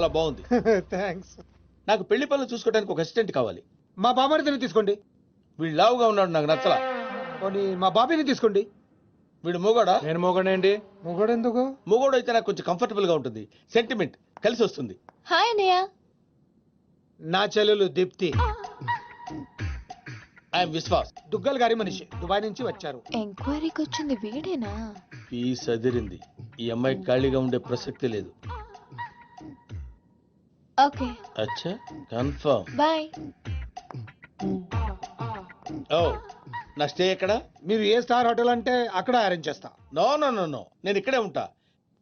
చాలా బాగుంది. థ్యాంక్స్. నాకు పెళ్లి పనులు చూసుకోవడానికి ఒక అసిస్టెంట్ కావాలి. మా బామ్మర్దిని తీసుకోండి. వీడు లావుగా ఉన్నాడు, నాకు నచ్చలా. పోనీ మా బాబీని తీసుకోండి. వీడు మూగోడా? నేను మోగండి. మొగడు ఎందుకు? మూగోడు అయితే నాకు కొంచెం కంఫర్టబుల్ గా ఉంటుంది, సెంటిమెంట్ కలిసి వస్తుంది. హాయ్ అన్నయ్య. నా చెల్లెలు దీప్తి. ఐఎమ్ విశ్వాస్. దుగ్గల్ గారి మనిషి, దుబాయ్ నుంచి వచ్చారు. ఎంక్వైరీకి వచ్చింది వీడేనా? పీస్ అదిరింది. ఈ అమ్మాయి ఖాళీగా ఉండే ప్రసక్తి లేదు. ఓకే అచ్చా, కన్ఫర్మ్. బాయ్. ఓ, నా స్టే ఎక్కడ? మీరు ఏ స్టార్ హోటల్ అంటే అక్కడ అరేంజ్ చేస్తా. నో నో నో నో, నేను ఇక్కడే ఉంటా.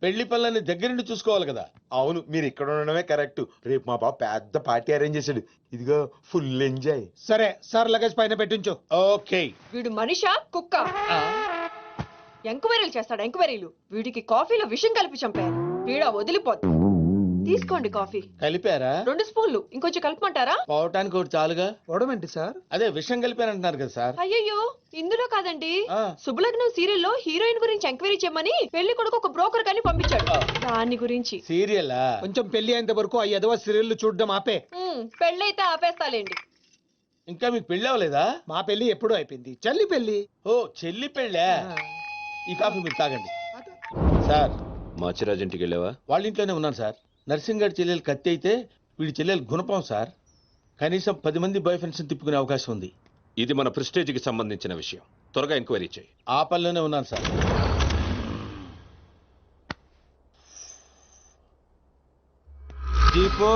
పెళ్లి పనులని దగ్గరుండి చూసుకోవాలి కదా. అవును, మీరు ఇక్కడ ఉండడమే కరెక్ట్. రేపు మా బాబు పెద్ద పార్టీ అరేంజ్ చేశాడు. ఇదిగో ఫుల్ ఎంజాయ్. సరే సార్, లగేజ్ పైన పెట్టించు. ఓకే. వీడు మనిషా కుక్క? ఎంక్వైరీలు చేస్తాడు, ఎంక్వైరీలు. వీడికి కాఫీలో విషం కలిపి చంపారు. వీడ వదిలిపోద్దు. తీసుకోండి కాఫీ. కలిపారా? 2 స్పూన్లు. ఇంకొంచెం కలపమంటారా? పోవటానికి ఒకటి చాలుగా. పోవడమేంటి సార్? అదే విషయం కలిపారంటున్నారు కదా సార్. అయ్యయ్యో, ఇందులో కాదండి. ఆ. శుభలగ్నం సీరియల్లో హీరోయిన్ గురించి ఎంక్వైరీ చేయమని పెళ్లి కొడుకు ఒక బ్రోకర్ కని పంపించాడు. దాని గురించి. సీరియలా? కొంచెం పెళ్లి అయ్యేంత వరకు ఆ ఎదవ సీరియల్ చూడడం ఆపే. పెళ్ళైతే ఆపేస్తాలేండి. ఇంకా మీకు పెళ్లి అవ్వలేదా? మా పెళ్లి ఎప్పుడూ అయిపోయింది. చెల్లి పెళ్లి. ఓ, చెల్లి పెళ్ళా? ఈ కాఫీ మీరు తాగండి. సార్, మాచిరాజ్ ఇంటికి వెళ్ళావా? వాళ్ళ ఇంట్లోనే ఉన్నాను సార్. నర్సింగ్ గారి చెల్లెలు కత్తి అయితే వీడి చెల్లెలు గుణపం సార్. కనీసం 10 మంది బాయ్ ఫ్రెండ్స్ తిప్పుకునే అవకాశం ఉంది. ఇది మన ప్రెస్టేజ్కి సంబంధించిన విషయం. త్వరగా ఎంక్వైరీ చేయి. ఆ పనిలోనే ఉన్నాను సార్. దీపో,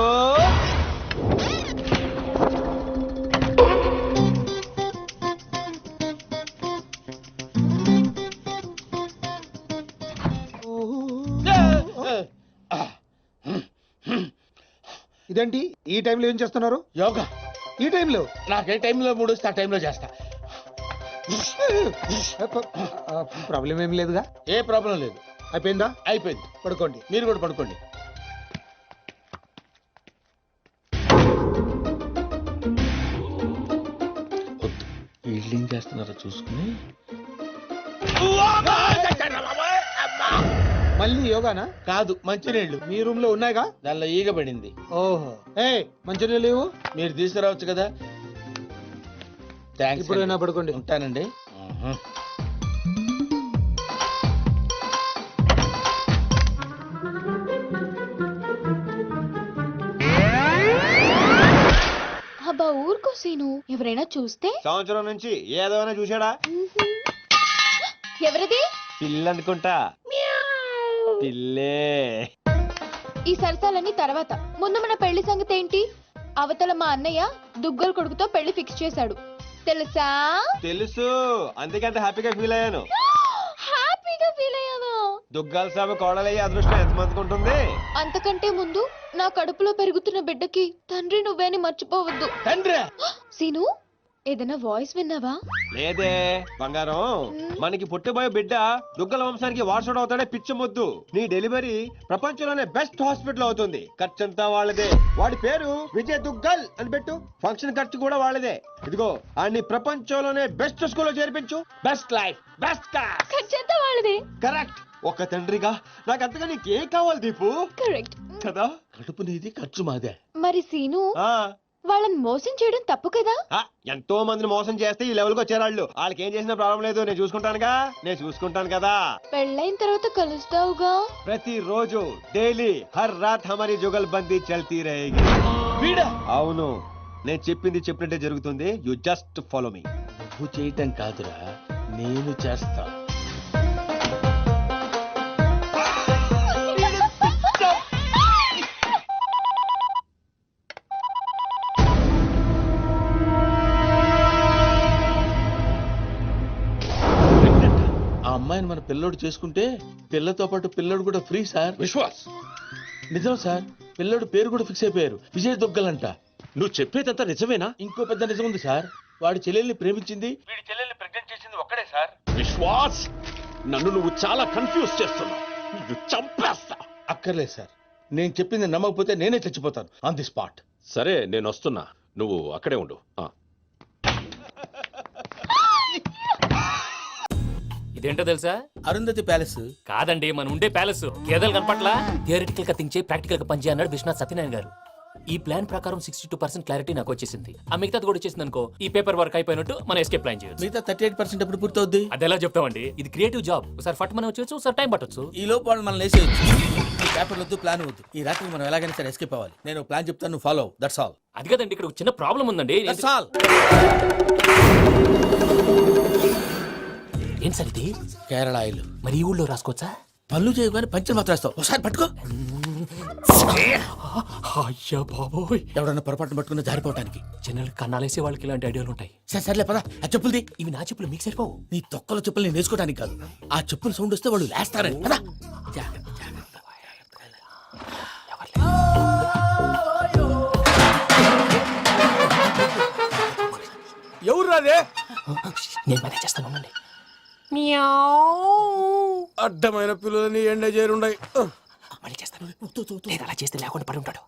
ఇదేంటి ఈ టైంలో ఏం చేస్తున్నారు? యోగా. ఈ టైంలో? నాకు ఏ టైంలో మూడు వస్తే ఆ టైంలో చేస్తా. ప్రాబ్లం ఏం లేదుగా? ఏ ప్రాబ్లం లేదు. అయిపోయిందా? అయిపోయింది. పడుకోండి. మీరు కూడా పడుకోండి. వద్దు, వీళ్ళు ఏం చేస్తున్నారో చూసుకుని. మళ్ళీ యోగానా? కాదు, మంచినీళ్ళు. మీ రూమ్ లో ఉన్నాయిగా? దానిలో ఈగ పడింది. ఓహో, ఏ మంచినీళ్ళు ఇవ్వు. మీరు తీసుకురావచ్చు కదా. థ్యాంక్స్. ఇప్పుడైనా పడుకోండి. ఉంటానండి. అబ్బా ఊరుకో సీను, ఎవరైనా చూస్తే? సంవత్సరం నుంచి ఏదైనా చూశాడా? ఎవరిది? పిల్లి అనుకుంటా. పిల్లే. ఈ సరసాలన్నీ తర్వాత. ముందు మన పెళ్లి సంగతి ఏంటి? అవతల మా అన్నయ్య దుగ్గల కొడుకుతో పెళ్లి ఫిక్స్ చేశాడు, తెలుసా? తెలుసు, అందుకే అంత హ్యాపీగా ఫీల్ అయ్యాను. హ్యాపీగా ఫీల్ అయ్యాను. దుగ్గాల సాబు కోడలయ్యే అదృష్టం ఎంతమందికి ఉంటుంది? అంతకంటే ముందు నా కడుపులో పెరుగుతున్న బిడ్డకి తండ్రి నువ్వేని మర్చిపోవద్దు. తండ్రి? సీను, ఏదైనా వాయిస్ విన్నావా? లేదే బంగారం, మనకి పుట్టబోయే బిడ్డ దుగ్గల వంశానికి వారసుడు అవుతాడే పిచ్చి మొద్దు. నీ డెలివరీ ప్రపంచంలోనే బెస్ట్ హాస్పిటల్ అవుతుంది. ఖర్చంతా వాళ్ళదే. వాడి పేరు విజయ్ దుగ్గల్ అని పెట్టు. ఫంక్షన్ ఖర్చు కూడా వాళ్ళదే. ఇదిగో అన్ని ప్రపంచంలోనే బెస్ట్ స్కూల్లో చేర్పించు. Best life, best class. ఖర్చంతా వాళ్ళదే. కరెక్ట్. ఒక తండ్రిగా నాకు అంతగా నీకేం కావాలి దీపు? కరెక్ట్ కదా. కడుపు నీది, ఖర్చు మాదే. మరి సీను, ఆ వాళ్ళని మోసం చేయడం తప్పు కదా? ఎంతో మందిని మోసం చేస్తే ఈ లెవెల్ కి వచ్చారాళ్ళు. వాళ్ళకి ఏం చేసిన ప్రాబ్లం లేదు. నేను చూసుకుంటానుగా, నేను చూసుకుంటాను కదా. పెళ్ళైన తర్వాత కలుస్తావుగా? ప్రతిరోజు డైలీ హర్ రాత్ హమారీ జుగల్బందీ చల్తీ రహేగి. వీడా? అవును, నేను చెప్పింది చెప్పినట్టే జరుగుతుంది. You just follow me. నువ్వు చేయటం కాదురా, నేను చేస్తా. ఆ అమ్మాయిని మన పిల్లోడు చేసుకుంటే పిల్లతో పాటు పిల్లోడు కూడా ఫ్రీ సార్. విశ్వాస్, నిజం సార్. పిల్లోడు పేరు కూడా ఫిక్స్ అయిపోయారు, విజయ్ దుగ్గలంట. నువ్వు చెప్పేదంతా నిజమేనా? ఇంకో పెద్ద నిజం ఉంది సార్. వాడి చెల్లెల్ని ప్రేమించింది, వీడి చెల్లెల్ని ప్రెగ్నెంట్ చేసింది ఒక్కడే సార్. విశ్వాస్, నన్ను నువ్వు చాలా కన్ఫ్యూజ్ చేస్తున్నావు. నువ్వు చంపేస్తా. అక్కర్లేదు సార్, నేను చెప్పింది నమ్మకపోతే నేనే చచ్చిపోతాను ఆన్ ది స్పాట్. సరే, నేను వస్తున్నా, నువ్వు అక్కడే ఉండు. ఇదేంటో తెలుసా? అరుంధతి ప్యాలెస్. కాదండి, మన ఉండే ప్యాలెస్. గేదెలు కనపట్లా? థియరిటికల్ గా థింక్ చేయి, ప్రాక్టికల్ గా పనిచేయి అన్నాడు విశ్వనాథ్ సత్యనారాయణ గారు. ఈ ప్లాన్ ప్రకారం 62% క్లారిటీ నాకు వచ్చేసింది. ఆ మిగతాది కూడా వచ్చేసింది అనుకో, ఈ పేపర్ వర్క్ అయిపోయినట్టు మనం ఎస్కేప్ ప్లాన్ చేయొచ్చు. మిగతా 38% ఎప్పుడు పూర్తవుద్ది? అది ఎలా చెప్తామండి? ఇది క్రియేటివ్ జాబ్. ఒకసారి ఫట్ మనం వచ్చేయచ్చు, ఒకసారి టైం పట్టొచ్చు. ఈ లోపు వాళ్ళు మనం లేసేయచ్చు. ఈ పేపర్ వద్దు, ప్లాన్ వద్దు. ఈ రాత్రి మనం ఎలాగైనా సరే ఎస్కేప్ అవ్వాలి. నేను ప్లాన్ చెప్తాను, నువ్వు ఫాలో. That's all. అది కదండి, ఇక్కడ ఒక చిన్న ప్రాబ్లం ఉందండి. That's all. ఏం సార్ ఇది? కేరళ ఆయిల్. మరి ఈ ఊళ్ళో రాసుకోవచ్చా? పనులు చేయగానే పంచర్ మాత్రం వేస్తావు. ఒకసారి పట్టుకో. అయ్యా బాబోయ్, ఎవడన్నా పొరపాటున పట్టుకున్న జారిపోవటానికి. జనరల్ కన్నాలేసే వాళ్ళకి ఇలాంటి ఐడియాలు ఉంటాయి. సర్లే పద, ఆ చెప్పులది. ఇవి నా చెప్పులు, మీకు సరిపోవు. నీ తొక్కల చెప్పులు నేను వేసుకోవడానికి కాదు, ఆ చెప్పుల సౌండ్ వస్తే వాళ్ళు లేస్తారని. పద. ఎవరు రాదే? నేను మేనేజ్ చేస్తాను, ఉండండి. అడ్డమైన పిల్లలని ఎండ చేరుండయి. మళ్ళీ చేస్తాను. లేదు, అలా చేస్తే లేకుండా పడి ఉంటాడు.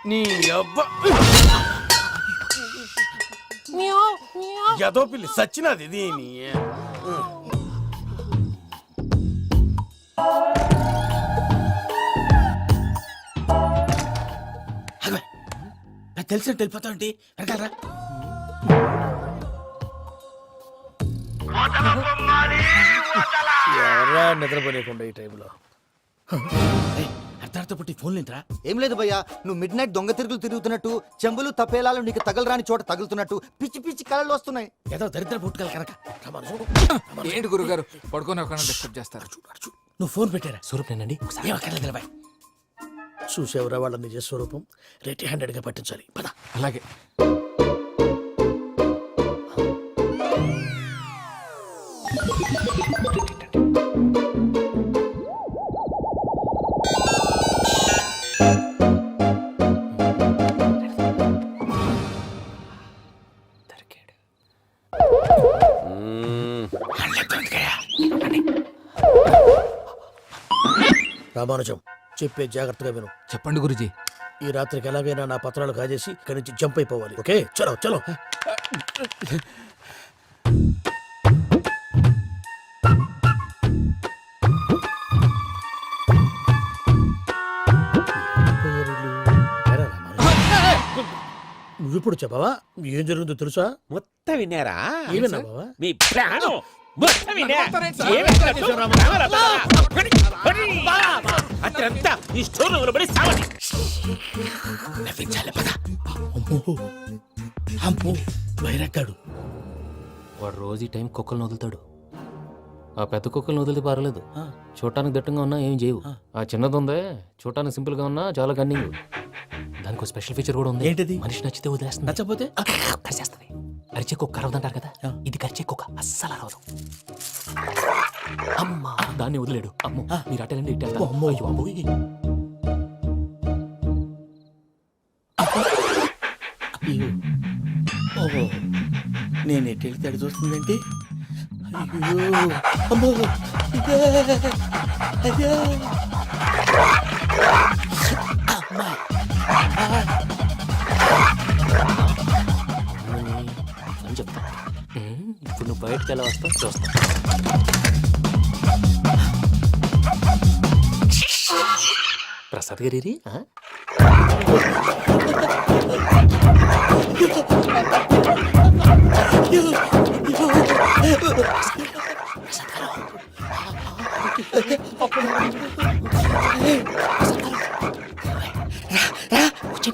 నీ అబ్బా ఎదో పిల్లి సచ్చినది దీని. నాకు తెలిసినట్టు వెళ్ళిపోతావంటి. వెనకాలరా. ఎవరా నిద్రపోలేకుండా ఈ టైంలో? అర్ధార్థ పుట్టి ఫోన్ లేంట్రా. ఏం లేదు భయ్యా, నువ్వు మిడ్ నైట్ దొంగ తిరుగులు తిరుగుతున్నట్టు, చెంబులు తపేలాలు నీకు తగలరాని చోట తగులుతున్నట్టు పిచ్చి పిచ్చి కళలు వస్తున్నాయి. ఏదో దరిద్ర పుట్టుకల కనుక. ఏంటి గురుగారు పడుకొని ఒక డిస్టర్బ్ చేస్తారు? నువ్వు ఫోన్ పెట్టారా? స్వరూప్ నేనండి. ఒకసారి ఏమక్కర్లేదు నిలబాయ్. చూసేవరా వాళ్ళ నిజ స్వరూపం. రెట్టి హ్యాండెడ్ గా పట్టించాలి. పద. అలాగే. రామానుజం, చెప్పే జాగ్రత్తగా విను. చెప్పండి గురుజీ. ఈ రాత్రికి ఎలాగైనా నా పత్రాలు కాజేసి ఇక్కడి నుంచి జంప్ అయిపోవాలి. ఓకే, చలో చలో. నువ్విప్పుడు చెప్పవా ఏం జరుగుతుందో తెలుసా? మొత్తం విన్నారా? ఏమన్నా బావా? మీ ప్రాణం మొత్తం విన్నా? అత్యంతా ఈ స్టోర్ రూమ్ లో పడి సావండి. నవ్వించాలి. పద. అమ్మో అమ్మో, వైరక్కాడు. వాడు రోజు ఈ టైం కుక్కలను వదులుతాడు. ఆ పెద్ద కుక్కలను వదిలితే పర్లేదు, చూడటానికి దట్టంగా ఉన్నా ఏం చేయవు. ఆ చిన్నది ఉందే, చూడటానికి సింపుల్ గా ఉన్నా చాలా కన్నింగ్. దానికి ఒక స్పెషల్ ఫీచర్ కూడా ఉంది. ఏంటిది? మనిషి నచ్చితే వదిలేస్తుంది, నచ్చపోతే కరిచేస్తుంది. అరిచే కుక్క అరవదంటారు కదా, ఇది కరిచే కుక్క అస్సలు అరవదు. అమ్మా, దాన్ని వదిలేడు. అమ్మో, మీరు అటెండి ఇట్టే. అమ్మో. అయ్యో అమ్మోయ్. ఓహో, నేను ఎటు వెళ్తే అటు చూస్తుందంటే. అయ్యో అమ్మో, అయ్యో అమ్మా. అని చెప్తా. ఇప్పుడు నువ్వు బయటకు ఎలా వస్తావు చూస్తా. ప్రసాద్ గారి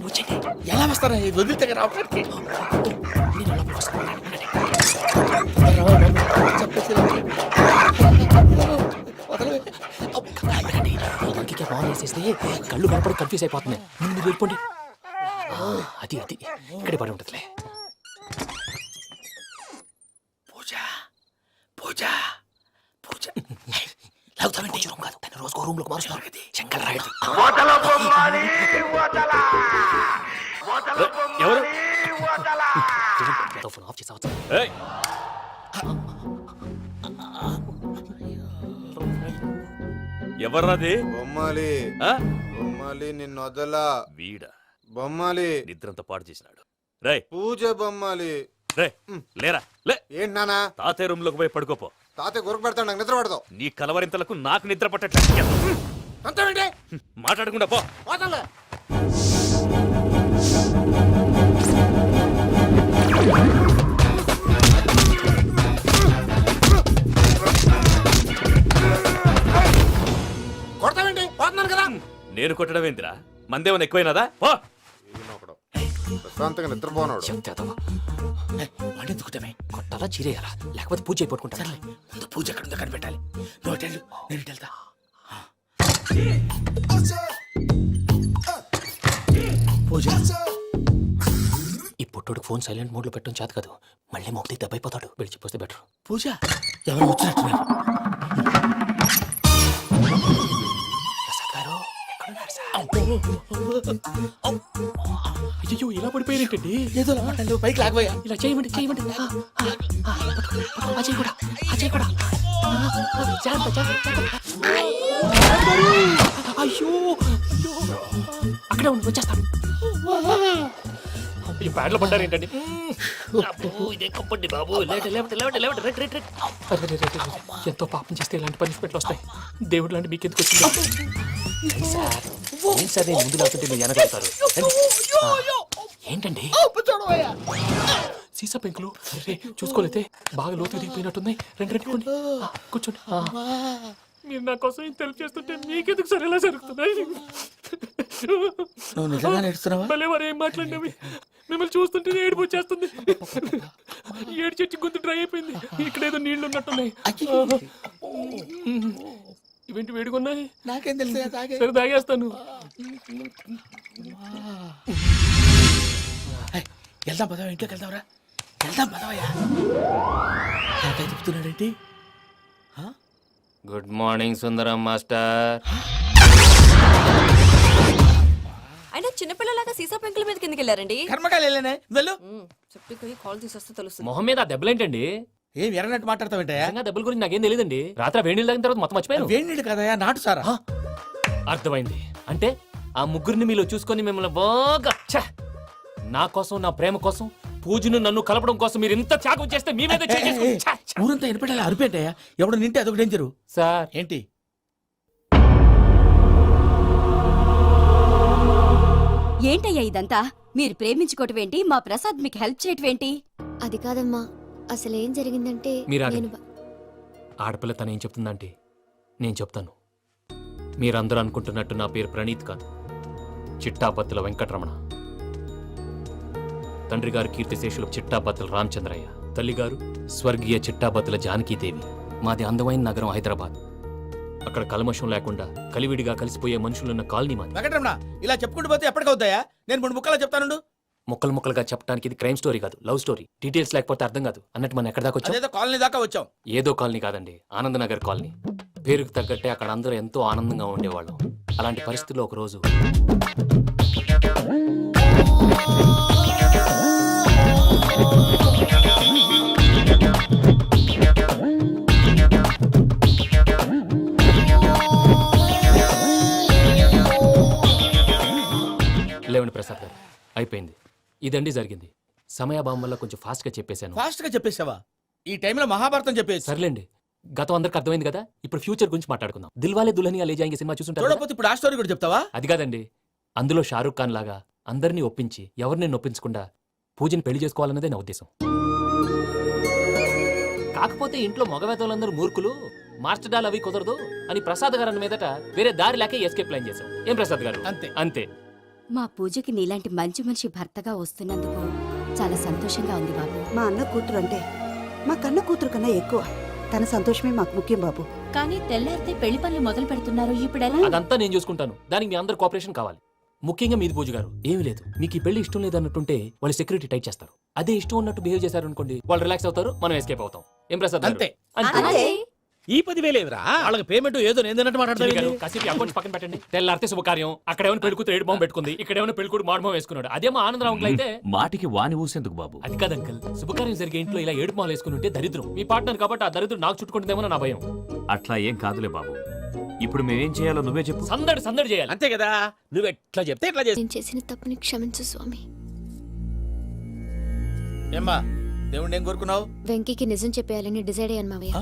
వచ్చండి. ఎలా వస్తారా? వదిలితే రావడానికి. బాగా వేసేస్తే కళ్ళు కనపడి కన్ఫ్యూజ్ అయిపోతున్నాయి. మీరు వెళ్ళిపోండి. అది అది ఇక్కడే పడి ఉంటుందిలే. పూజ పూజ పూజ. లాగుతామంటే రూమ్ కాదు, తన రోజుకో రూమ్ లోకి మారుస్తున్నారు. చెంగల్ రాయడు. ఎవరు? ఫోన్ ఆఫ్ చేసావచ్చు. ఎవర్రాది? బొమ్మాలి ఆ? బొమ్మాలి నిన్ను వదలా. వీడా బొమ్మాలి నిద్రంతా పాడు చేసినాడు. రై పూజ బొమ్మాలి. రే లేరా లే ఏంటి నానా తాతయ్య రూమ్ లోకి పోయి పడుకోపో. తాతయ్య గురకు పెడతాడు నాకు నిద్ర పడతావు నీ కలవరింతలకు నాకు నిద్ర పట్టట్లేదు. అంతేంటి మాట్లాడకుండా పో. పోతాలే కొడతావేంటి పోతున్నాను కదా నేను కొట్టడం ఏంటిరా? మందేమన్నా ఎక్కువైనదా? పో. ప్రశాంతంగా నిద్రపోనాడు వాడెందుకుంటామే కొట్టాలా చీరేయాలా లేకపోతే పూజ అయిపోట్టుకుంటా. సర్లే ముందు పూజ ఎక్కడ ఉందో కనిపెట్టాలి. నువ్వు వెళ్ళు, నేను ఇటు వెళ్తా. పూజ ఈ పుట్టోడికి ఫోన్ సైలెంట్ మోడ్ లో పెట్టడం చేత కాదు. మళ్ళీ మొక్కి దెబ్బైపోతాడు. విడిచిపోతే బెటర్. పూజ ఎవరు వచ్చినట్టున్నారు? ప్రసాద్ గారు ఎక్కడున్నారు సార్? అయ్యో ఇలా పడిపోయినట్టండి. ఏదో మాటలు పైకి లాగబోయా. ఇలా చేయమండి చేయమండి. అజయ్ కూడా అజయ్ కూడా జాగ్రత్త, జాగ్రత్త. అయ్యో అక్కడే ఉండి వచ్చేస్తాను. ఈ బ్యాడ్లో పడ్డారు ఏంటండి? ఇదే కప్పండి బాబు. ఎంతో పాపం చేస్తే ఇలాంటి పనిష్మెంట్లు వస్తాయి. దేవుడు లాంటి మీకెందుకు వచ్చింది సార్? ఏం సరే ముందు లేకుంటే మీరు వెనకాడతారు. ఏంటండి సీసా పెంకులు చూసుకోలేతే బాగా లోతు దిగిపోయినట్టున్నాయి. రెండు కూర్చోండి. మీరు నా కోసం ఇంత హెల్ప్ చేస్తుంటే మీకెందుకు సరే ఎలా జరుగుతున్నాయి? భలే వారు ఏం మాట్లాడినవి. మిమ్మల్ని చూస్తుంటే ఏడుపు వచ్చేస్తుంది. ఏడు చెట్టు గొంతు డ్రై అయిపోయింది. ఇక్కడ ఏదో నీళ్లు ఉన్నట్టున్నాయి. ఇవేంటి వేడుకున్నాయి? నాకేం తెలుసు. సరే తాగేస్తాను. వెళ్దాం పదవా, ఇంట్లోకి వెళ్దాంరా. వెళ్దాం పదవయ్యా. నాకై చెప్తున్నాడేంటి? గుడ్ మార్నింగ్ సుందరం మాస్టర్. అయినా చిన్నపిల్లలాగా సీసా పెంకుల మీద కిందకి వెళ్ళారండి. కర్మకాయలు వెళ్ళానే వెళ్ళు. చెప్పి కాల్ తీసొస్తే తెలుస్తుంది. మొహం మీద ఆ దెబ్బలేంటండి? ఏం ఎర్రనట్టు మాట్లాడతావేంటయ్యా? దెబ్బల గురించి నాకేం తెలియదండి. రాత్రి వేడి నీళ్ళు తాగిన తర్వాత మొత్తం మర్చిపోయాను. వేడి నీళ్ళు కదయా, నాటు సారా. అర్థమైంది. అంటే ఆ ముగ్గురిని మీలో చూసుకొని మిమ్మల్ని బాగా నా కోసం, నా ప్రేమ కోసం, పూజను నన్ను కలపడం కోసం మీరు ఇంత త్యాగం చేస్తే మీ మీద ఊరంతా ఎనపెట్టాలి. అరిపేంటయ్యా, ఎవడు నింటే అదొక డేంజరు. సార్ ఏంటి ఏంటయ్యా ఇదంతా? మీరు ప్రేమించుకోవటం ఏంటి? మా ప్రసాద్ మీకు హెల్ప్ చేయటం ఏంటి? అది కాదమ్మా, అసలు ఏం జరిగిందంటే మీరు ఆడపిల్ల తను ఏం చెప్తుందంటే నేను చెప్తాను. మీరందరూ అనుకుంటున్నట్టు నా పేరు ప్రణీత్ కాదు, చిట్టాపత్తుల వెంకటరమణ. తండ్రి గారు కీర్తిశేషులు చిట్టాపత్తుల రామచంద్రయ్య, తల్లిగారు స్వర్గీయ చిట్టాపత్తుల జానకీదేవి. మాది అందమైన నగరం హైదరాబాద్. అక్కడ కల్మషం లేకుండా కలివిడిగా కలిసిపోయే మనుషులున్న కాలనీ మాది. వెంకటరమణ ఇలా చెప్పుకుంటూ పోతే ఎప్పటికవుతాయా? నేను 3 ముక్కలా చెప్తాను. ముక్కలు ముక్కలుగా చెప్పడానికి ఇది క్రైమ్ స్టోరీ కాదు, లవ్ స్టోరీ. డీటెయిల్స్ లేకపోతే అర్థం కాదు. అన్నట్టు మనం ఎక్కడ దాకా వచ్చాం? ఏదో కాలనీ దాకా వచ్చాం. ఏదో కాలనీ కాదండి, ఆనందనగర్ కాలనీ. పేరుకు తగ్గట్టే అక్కడ అందరూ ఎంతో ఆనందంగా ఉండేవాళ్ళం. అలాంటి పరిస్థితుల్లో ఒక రోజు లేవండి ప్రసాద్ గారు, అయిపోయింది. ఇదండి జరిగింది. సమయాభావం వల్ల కొంచెం ఫాస్ట్ గా చెప్పేశాను. ఫాస్ట్ గా చెప్పేసావా? ఈ టైంలో మహాభారతం చెప్పేసి. సర్లేండి, గతం అందరికి అర్థమైంది కదా. ఇప్పుడు ఫ్యూచర్ గురించి మాట్లాడుకుందాం. దిల్వాలే దుల్హనియా లే జాయేంగే సినిమా చూసుంటారు. చూడకపోతే ఇప్పుడు ఆ స్టోరీ కూడా చెప్తావా? అది కాదండి, అందులో షారూఖ్ ఖాన్ లాగా అందరినీ ఒప్పించి ఎవరిని నొప్పించకుండా పూజని పెళ్లి చేసుకోవాలన్నదే నా ఉద్దేశం. కాకపోతే ఇంట్లో మగవేతలందరూ మూర్ఖులు, మార్చడాలు అవి కుదరదు అని ప్రసాద్ గారు అన్న మీదట వేరే దారి లేక ఎస్కేప్ ప్లాన్ చేశాం. ఏం ప్రసాద్ గారు? అంతే అంతే. మా పూజకి నీలాంటి మంచి మనిషి భర్తగా వస్తున్నందుకు చాలా సంతోషంగా ఉంది బాబు. మా అన్న కూతురు అంటే మా కన్న కూతురు కన్నా ఎక్కువ. తన సంతోషమే మాకు ముఖ్యం బాబు. కానీ తెల్లారితే పెళ్లి పనులు మొదలు పెడుతున్నారు. ఇప్పుడు ఎలా? అదంతా నేను చూసుకుంటాను. దానికి మీ అందరు కోఆపరేషన్ కావాలి. ముఖ్యంగా మీది పూజ గారు. ఏమీ లేదు, మీకు ఈ పెళ్లి ఇష్టం లేదన్నట్టుంటే వాళ్ళు సెక్యూరిటీ టైట్ చేస్తారు. అదే ఇష్టం ఉన్నట్టు బిహేవ్ చేశారు అనుకోండి, వాళ్ళు రిలాక్స్ అవుతారు, మనం ఎస్కేప్ అవుతాం. ఏం ప్రసాద్? అంతే. ఈ 10,000 ఏమిరా? వాళ్ళకి పేమెంట్ ఏదో నేనన్నట్టు మాట్లాడతాను. కాసేపు అకౌంట్స్ పక్కన పెట్టండి. తెల్లారితే శుభకార్యం. అక్కడ ఏమైనా పెళ్ళికూతురు ఏడు బాంబు పెట్టుకుంది, ఇక్కడ ఏమైనా పెళ్ళికూడు మాడు బాంబు వేసుకున్నాడు. అదేమో ఆనందరావు అంకుల్ అయితే మాటికి వాని ఊసేందుకు బాబు? అది కాదు అంకుల్, శుభకార్యం జరిగే ఇంట్లో ఇలా ఏడు మాలు వేసుకుని ఉంటే దరిద్రం. మీ పార్ట్నర్ కాబట్టి ఆ దరిద్రం నాకు చుట్టుకుంటుందేమో నా భయం. అట్లా ఏం కాదులే బాబు. ఇప్పుడు మేమేం చేయాలో నువ్వే చెప్పు. సందడి సందడి చేయాలి. అంతే కదా, నువ్వు ఎట్లా చెప్తే ఎట్లా చేస్తా. నేను చేసిన తప్పుని క్షమించు స్వామి. ఏమ్మా దేవుణ్ణి ఏం కోరుకున్నావు? వెంకీకి నిజం చెప్పేయాలని డిసైడ్ అయ్యాను మావయ్య.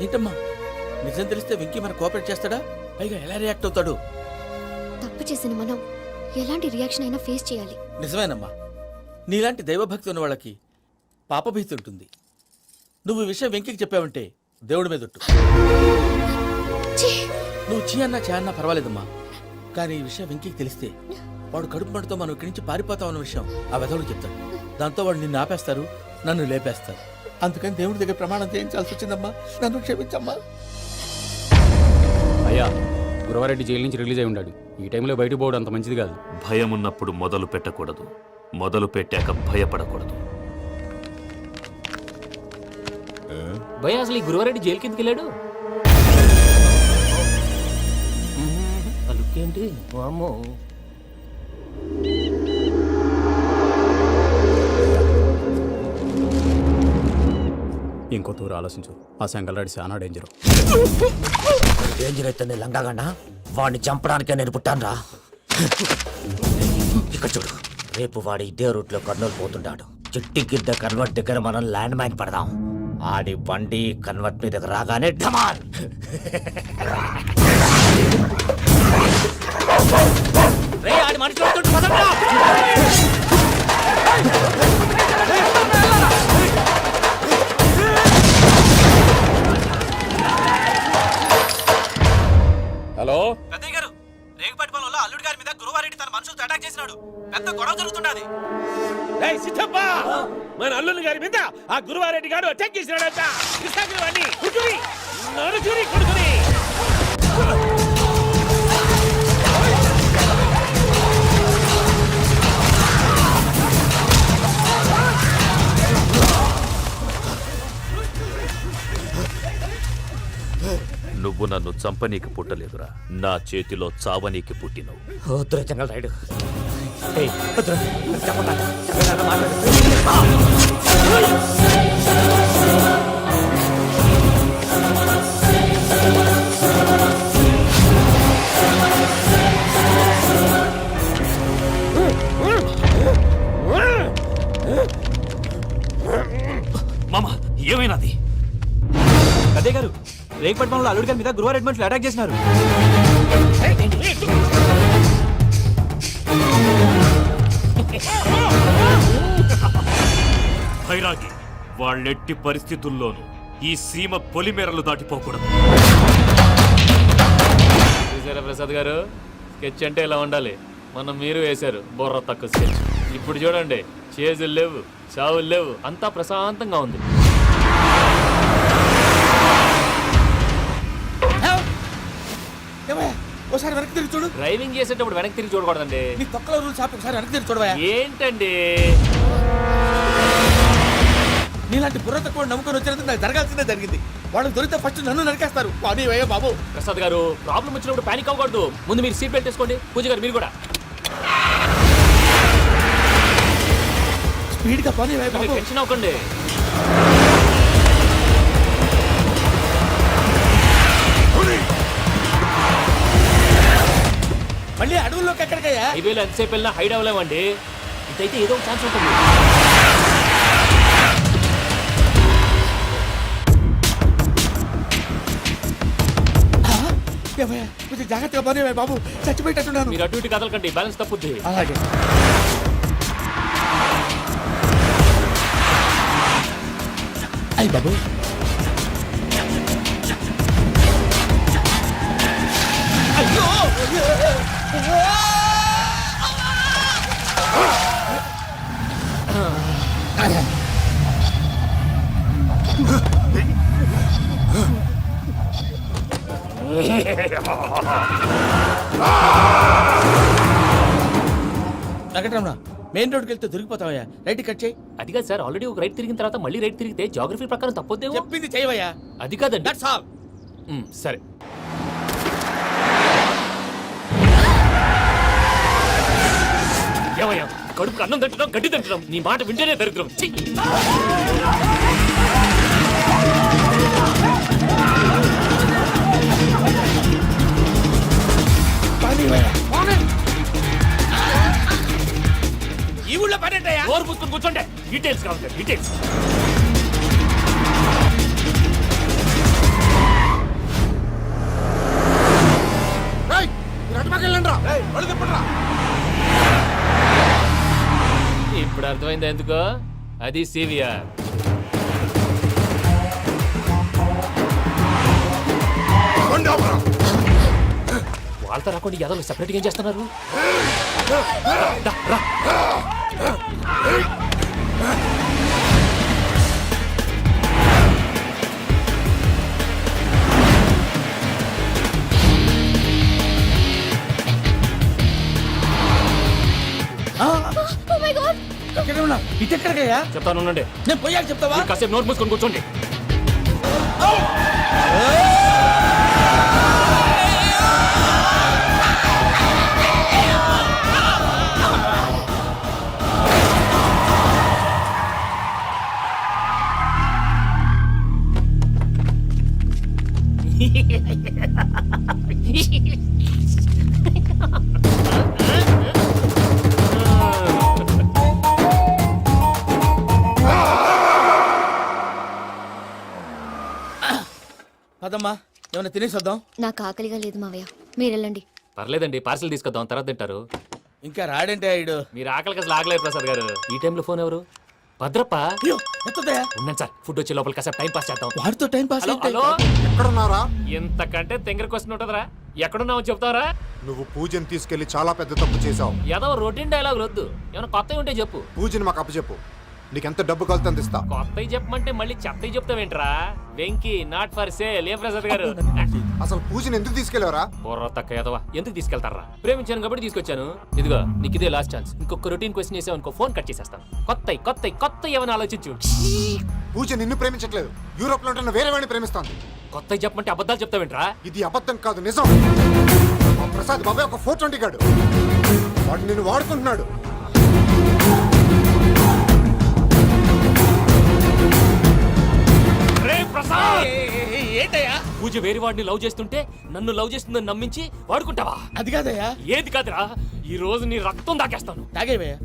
ఏంటమ్మా నిజం తెలిస్తే వెంకీ మన కోఆపరేట్ చేస్తాడా? పైగా ఎలా రియాక్ట్ అవుతాడు? తప్పు చేసిన మనం ఎలాంటి రియాక్షన్ అయినా ఫేస్ చేయాలి. నిజమేనమ్మా, నీలాంటి దైవభక్తి ఉన్న వాళ్ళకి పాపభీతి ఉంటుంది. నువ్వు ఈ విషయం వెంకీకి చెప్పావంటే దేవుడి మీద ఒట్టు. నువ్వు చీ అన్నా చే అన్నా పర్వాలేదమ్మా, కానీ ఈ విషయం వెంకీకి తెలిస్తే వాడు కడుపు మంటతో మనం ఇక్కడి నుంచి పారిపోతాం అన్న విషయం ఆ వెధవుడు చెప్తాడు. దాంతో వాడు నిన్ను ఆపేస్తారు, నన్ను లేపేస్తారు. అందుకని దేవుడి దగ్గర ప్రమాణం చేయించాల్సి వచ్చిందమ్మా. నన్ను క్షమించమ్మా. అయ్యా, గురవారెడ్డి జైలు నుంచి రిలీజ్ అయి ఉన్నాడు. ఈ టైంలో బయటకు పోవడం అంత మంచిది కాదు. భయం ఉన్నప్పుడు మొదలు పెట్టకూడదు, మొదలు పెట్టాక భయపడకూడదు. భయ అసలు ఈ గురవారెడ్డి జైలు కిందకి వెళ్ళాడు. ఆ లుక్ ఏంటి? వామ్మో. ఇంకో తూరు ఆలోచించు. ఆ సంగల్రెడ్డి చాలా డేంజర్. డేంజర్ అయితే లంగాగండ వాడిని చంపడానికే నేను పుట్టానురా. ఇక్కడ చూడు, రేపు వాడు ఇదే రూట్ లో కర్నూలు పోతుంటాడు. చిట్టి గిద్ద కన్వర్ట్ దగ్గర మనం ల్యాండ్ మైన్ పడదాం. ఆడి బండి కన్వర్ట్ మీద రాగానే ఢమాన్. ఆడి మనిషి హలో పెద్దయ్య గారు, రేగుపాటి పొలంలో అల్లుడి గారి మీద గురువారెడ్డి తన మనుషులతో అటాక్ చేసినాడు. పెద్ద గొడవ జరుగుతున్నది. మన అల్లుని గారి మీద ఆ గురువారెడ్డి గారు అటాక్ చేసినాడంట. కృష్ణాగిరి కుడుకుని నరుచురి కొడుకుని. నువ్వు నన్ను చంపనీకి పుట్టలేదురా, నా చేతిలో చావనీకి పుట్టినవు. వద్దురా జంగల్ రైడ్. మామ, ఏమైనాది? పెద్దయ్య గారు, రేగుపాటి పొలంలో అల్లుడి గారి మీద గురువారెడ్డి మనుషులు అటాక్ చేసినారు. భైరాగి, వాళ్ళెట్టి పరిస్థితుల్లోనూ ఈ సీమ పొలిమేరలు దాటిపోకూడదు. చూసారా ప్రసాద్ గారు, స్కెచ్ అంటే ఇలా ఉండాలి. మనం మీరు వేశారు బుర్ర తక్కువ స్కెచ్. ఇప్పుడు చూడండి, చేజులు లేవు, చావులు లేవు, అంతా ప్రశాంతంగా ఉంది. ఒకసారి వెనక్కి తిరిగి చూడు. డ్రైవింగ్ చేసేటప్పుడు వెనక్కి తిరిగి చూడకూడదండి. నీ తొక్కలో రూల్స్ ఆపి ఒకసారి వెనక్కి తిరిగి చూడవా. ఏంటండి నీలాంటి బుర్ర తక్కువ నమ్ముకొని వచ్చినందుకు నాకు జరగాల్సిందే జరిగింది. వాళ్ళకి దొరికితే ఫస్ట్ నన్ను నరికేస్తారు. పానీ వయ్యా బాబు. ప్రసాద్ గారు, ప్రాబ్లం వచ్చినప్పుడు పానిక్ అవ్వకూడదు. ముందు మీరు సీట్ బెల్ట్ వేసుకోండి. పూజ గారు మీరు కూడా స్పీడ్ గా పానీ వయ్యా బాబు. టెన్షన్ అవ్వకండి. మళ్ళీ అడవుల్లోకి ఎక్కడికయ్యా? హైవేలో ఎంతసేపు వెళ్ళినా హైడ్ అవ్వలేమండి. ఇదైతే ఏదో ఒక ఛాన్స్ ఉంటుంది. కొంచెం జాగ్రత్తగా పని బాబు, చచ్చిపోయేటట్టున్నాను. మీరు అటు ఇటు కదలకండి, బ్యాలెన్స్ తప్పుద్ది. అలాగే. అయ్యి బాబు, అయ్యో వెంకటరమణ, మెయిన్ రోడ్కి వెళ్తే దొరికిపోతావయ్యా. రైట్ కట్ చేయి. అది కాదు సార్, ఆల్రెడీ ఒక రైట్ తిరిగిన తర్వాత మళ్ళీ రైట్ తిరిగితే జాగ్రఫీ ప్రకారం తప్పొద్దేమో. చెప్పింది చేయవయ్యా. అది కాదండి. That's all. సరే. ఏమయ్యా, కడుపుకి అన్నం తింటున్నాం, గడ్డి తింటున్నాం, నీ మాట వింటేనే దరిద్రం. ఈ ఊళ్ళో పడేటయ్యా. కూర్చోండి. డీటెయిల్స్ కావాలి డీటెయిల్స్. ఇప్పుడు అర్థమైంది ఎందుకో, అది సివిఆర్. వాళ్ళతో రాకుండా యాదవ్ సెపరేట్గా ఏం చేస్తున్నారు? ఎక్కడ ఉన్నా? ఇటు ఎక్కడికయ్యా? చెప్తాను ఉండండి. నేను పోయాక చెప్తావా? మీరు కాసేపు నోట్ మూసుకొని కూర్చోండి. పదమ్మా, ఏమైనా తినేసి వద్దాం. నాకు ఆకలిగా లేదు మావయ్య, మీరు వెళ్ళండి. పర్లేదండి, పార్సిల్ తీసుకొద్దాం, తర్వాత తింటారు. ఇంకా రాడంటే ఆయుడు. మీరు ఆకలికి అసలు ఆగలేదు ప్రసాద్ గారు. ఈ టైంలో ఫోన్ ఎవరు? భద్రప్ప. అయ్యో ఎత్తదయ్యా. ఉన్నాను సార్, ఫుడ్ వచ్చే లోపల కాసేపు టైం పాస్ చేద్దాం. వాడితో టైం పాస్ హలో అయితే హలో, ఎక్కడున్నారా? ఎంతకంటే తెంగర క్వశ్చన్ ఉంటుందిరా. ఎక్కడున్నావు చెప్తావరా? నువ్వు పూజని తీసుకెళ్లి చాలా పెద్ద తప్పు చేశావు. ఏదో రొటీన్ డైలాగ్ వద్దు, ఏమైనా కొత్తవి ఉంటే చెప్పు. పూజని మాకు అప్పచెప్పు. నీకెంత డబ్బు కలితే అంత ఇస్తా. కొత్తవి చెప్పమంటే మళ్ళీ చెత్తవి చెప్తావేంట్రా? Venky not for sale. ఏ ప్రసాద్ గారు? అసలు పూజని ఎందుకు తీసుకెళ్లేవరా? బుర్ర తక్క ఏదవా, ఎందుకు తీసుకెళ్తారా? ప్రేమించాను కాబట్టి తీసుకొచ్చాను. ఇదిగో నీకు ఇదే లాస్ట్ ఛాన్స్. ఇంకొక రొటీన్ క్వశ్చన్ చేసావు అనుకో, ఫోన్ కట్ చేసేస్తాను. కొత్త ఏమైనా ఆలోచించు. పూజ నిన్ను ప్రేమించట్లేదు, యూరోప్ లో ఉంటున్న వేరే వాడిని ప్రేమిస్తాంది. కొత్తవి చెప్పమంటే అబద్ధాలు చెప్తావేంట్రా? ఇది అబద్ధం కాదు, నిజం. మా ప్రసాద్ బాబాయ్ ఒక 420 గాడు, వాడు నిన్ను వాడుకుంటున్నాడు. ఏంటయ్యా? పూజ వేరే వాడిని లవ్ చేస్తుంటే నన్ను లవ్ చేస్తుందని నమ్మించి వాడుకుంటావా? అది కాదయ్యా. ఏది కాదురా, ఈ రోజు నీ రక్తం దాకేస్తాను. తాగేవయ్యా,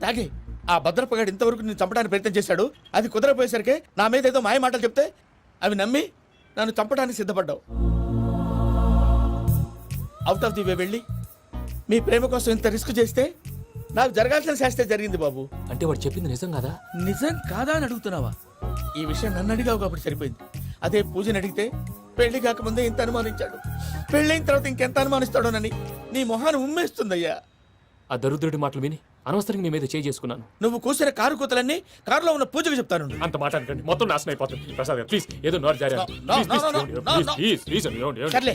తాగే. ఆ భద్రపగాడు ఇంతవరకు నేను చంపడానికి ప్రయత్నం చేశాడు. అది కుదరపోయేసరికి నా మీద ఏదో మాయ మాటలు చెప్తే అవి నమ్మి నన్ను చంపడానికి సిద్ధపడ్డావు. అవుట్ ఆఫ్ ది వే వెళ్ళి మీ ప్రేమ కోసం ఇంత రిస్క్ చేస్తే నాకు జరగాల్సిన శాస్త్రే జరిగింది బాబు. అంటే వాడు చెప్పింది నిజం కదా? నిజం కాదా అని అడుగుతున్నావా? ఈ విషయం నన్ను అడిగావు కాబట్టి సరిపోయింది. అదే పూజని అడిగితే పెళ్లి కాకముందే ఇంత అనుమానించాడు, పెళ్ళైన తర్వాత ఇంకెంత అనుమానిస్తాడోనని నీ మొహాన్ని ఉమ్మేస్తుందయ్యా. ఆ దరిద్రుడి మాటలు విని అనవసరంగా నీ మీద చేయి చేసుకున్నాను. నువ్వు కూసిన కారు కూతలన్నీ కారులో ఉన్న పూజకు చెప్తాను. అంత మాట అనకండి, మొత్తం నాశనం అయిపోతుంది. ప్రసాద్ గారు ప్లీజ్, ఏదో నోరు జారీ. సర్లే,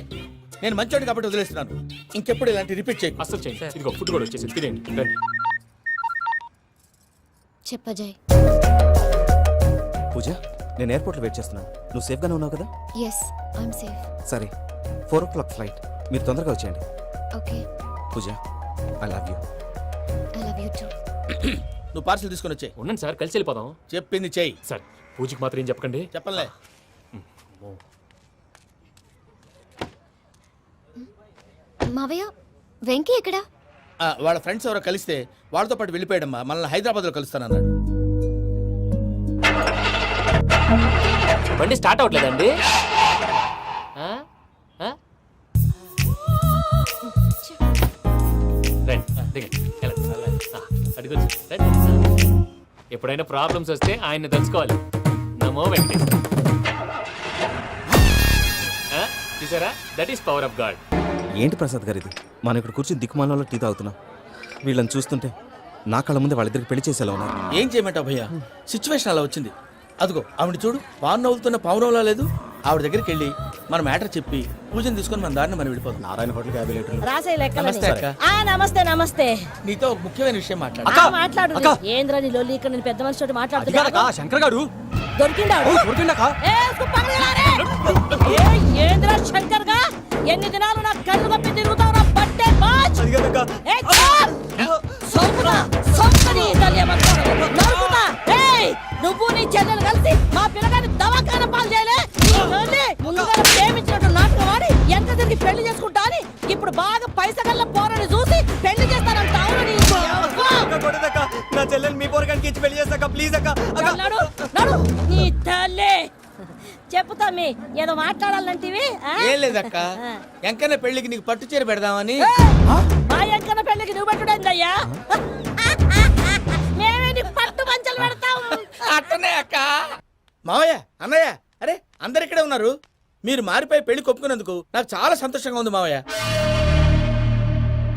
నేను మంచోడి కాబట్టి వదిలేస్తున్నాను. ఇంకెప్పుడు ఇలాంటి రిపీట్ చేయకు. అస్సలు చేయండి. ఇదిగో ఫుడ్ కూడా వచ్చేసి తినేయండి. రండి. చెప్పజాయ్. పూజ, నేను ఎయిర్పోర్ట్లో వెయిట్ చేస్తున్నాను. నువ్వు సేఫ్గానే ఉన్నావు కదా? Yes, I'm safe. సరే, 4 o'clock ఫ్లైట్. మీరు తొందరగా వచ్చేయండి. Okay. Pooja, I love you. I love you too. నువ్వు పార్సల్ తీసుకొని వచ్చే. ఉండండి సార్, కలిసి వెళ్ళిపోదాం. చెప్పింది చెయ్యి. సార్ పూజకి మాత్రం ఏం చెప్పకండి. చెప్పలే. మావయ్య, వెంకీ ఎక్కడా? వాళ్ళ ఫ్రెండ్స్ ఎవరో కలిస్తే వాళ్ళతో పాటు వెళ్ళిపోయాడమ్మా. మనల్ని హైదరాబాద్లో కలుస్తానన్నాడు. బండి స్టార్ట్ అవ్వట్లేదండి. ఎప్పుడైనా ప్రాబ్లమ్స్ వస్తే ఆయన్ని తెలుసుకోవాలి. నమో వెంకటేశ్వర. చూసారా, that is power of God. ఏంటి ప్రసాద్ గారు ఇది? మనం ఇక్కడ కూర్చొని దిక్కుమాలలో టీ తాగుతున్నాం. వీళ్ళని చూస్తుంటే నా కళ్ళ ముందే వాళ్ళిద్దరికి పెళ్లి చేసేలా ఉన్నారు. ఏం చేయమంటావు భయ్యా, సిచ్యువేషన్ అలా వచ్చింది. అదిగో ఆవిడ చూడు, పావు నవ్వుతున్న పావునవ్వులా లేదు. ఆవిడ దగ్గరికి వెళ్ళి మన మ్యాటర్ చెప్పి పూజను తీసుకొని మన దారిని మనం వెళ్ళిపోతాం. నారాయణ హోటల్ 50 లీటర్లు. నమస్తే అక్క. నమస్తే నమస్తే. నీతో ఒక ముఖ్యమైన విషయం మాట్లాడు. మాట్లాడు. ఏంద్రా నీ లొల్లి? ఇక్కడ నేను పెద్ద మనిషితో మాట్లాడుతున్నా. శంకర్ గారు దొరికిందాడు. ఏంద్రా శంకర్ గా? ఎన్ని దినాలు నా కళ్ళు కప్పి తిరుగుతావు నా బట్టే బాచ్. నువ్వు నీ చెల్లెలు కలిసి మా పిల్లగాని దవాఖాన పాలు చేయలే. ముందుగా ప్రేమించినట్టు నాటకం ఆడి ఎంత తిరిగి పెళ్లి చేసుకుంటా అని ఇప్పుడు బాగా పైసగల్ల పోరని చూసి పెళ్లి చేస్తానంట. నా చెల్లెలు మీ పోరగానికి ఇచ్చి పెళ్లి చేస్తాక చెప్పు తమ్మి ఏదో మాట్లాడాలంటివి ఆ? ఏం లేదక్క ఎంకన్న పెళ్లికి నీకు పట్టు చీర పెడదామని. మా ఎంకన్న పెళ్లికి నువ్వు పెట్టుడేందయ్యా? మేమే నీకు పట్టు పంచలు పెడతాం. అట్టనే అక్క. మావయ్య, అన్నయ్య, అరే అందరు ఇక్కడే ఉన్నారు. మీరు మారిపోయి పెళ్లి కొప్పుకున్నందుకు నాకు చాలా సంతోషంగా ఉంది మావయ్య.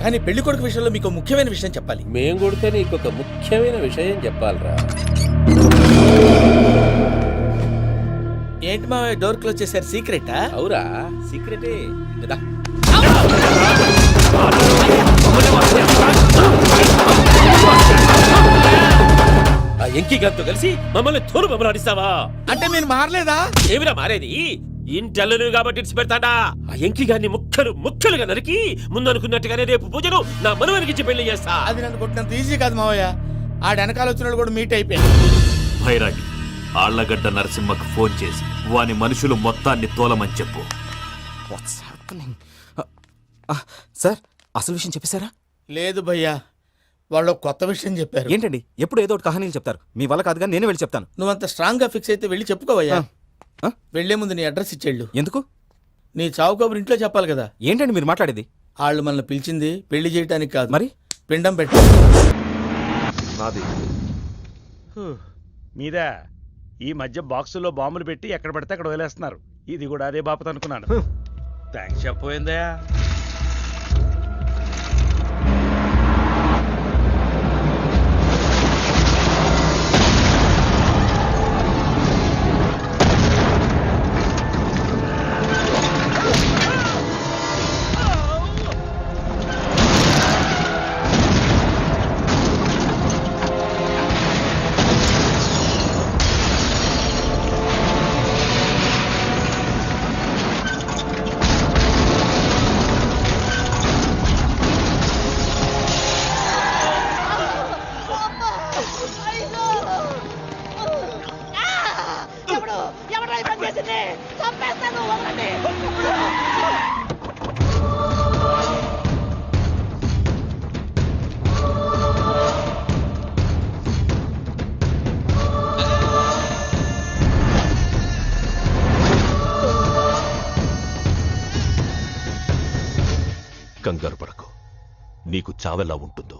కానీ పెళ్లి కొడుకు విషయంలో మీకు ముఖ్యమైన విషయం చెప్పాలి. మేం కొడితే నీకు ఒక ముఖ్యమైన విషయం చెప్పాలిరా. ఏంటి మావయ్య డోర్ క్లోజ్ చేశారు? సీక్రెటా? అవురా, సీక్రెటే కదా. ఆ ఎంకి గారితో కలిసి మమ్మల్ని తోలు బొమ్మలాడిస్తావా? అంటే మీరు మారలేదా? ఏమిరా మారేది? ఇంటల్లు కాబట్టి ఇడిచి పెడతాడా? ఆ ఎంకి గారిని ముక్కలుగా నరికి ముందనుకున్నట్టుగానే రేపు పూజను నా మనవనికి ఇచ్చి పెళ్లి చేస్తా. అది నన్ను కొట్టినంత ఈజీ కాదు మావయ్య. ఆ వెనకాల వచ్చిన కూడా మీట్ అయిపోయాడు. భైరాగి ఆళ్లగడ్డ నరసింహకు ఫోన్ చేసి వాని మనుషులు మొత్తాన్ని తోలమని చెప్పు. సార్ అసలు విషయం చెప్పేశారా? లేదు భయ్యా, వాళ్ళు ఒక కొత్త విషయం చెప్పారు. ఏంటండి ఎప్పుడు ఏదో ఒకటి కహానీలు చెప్తారు. మీ వల్ల కాదుగా నేనే వెళ్ళి చెప్తాను. నువ్వంత స్ట్రాంగ్ గా ఫిక్స్ అయితే వెళ్ళి చెప్పుకోవయ్యా. వెళ్లే ముందు నీ అడ్రస్ ఇచ్చేళ్ళు. ఎందుకు? నీ చావు కబురు ఇంట్లో చెప్పాలి కదా. ఏంటండి మీరు మాట్లాడేది? వాళ్ళు మనల్ని పిలిచింది పెళ్లి చేయడానికి కాదు, మరి పిండం పెట్టి. నాది మీద ఈ మధ్య బాక్సుల్లో బాంబులు పెట్టి ఎక్కడ పడితే అక్కడ వదిలేస్తున్నారు. ఇది కూడా అదే బాపత అనుకున్నాను. థ్యాంక్స్ చెప్పపోయిందా? కంగారు పడకు. నీకు చావెలా ఉంటుందో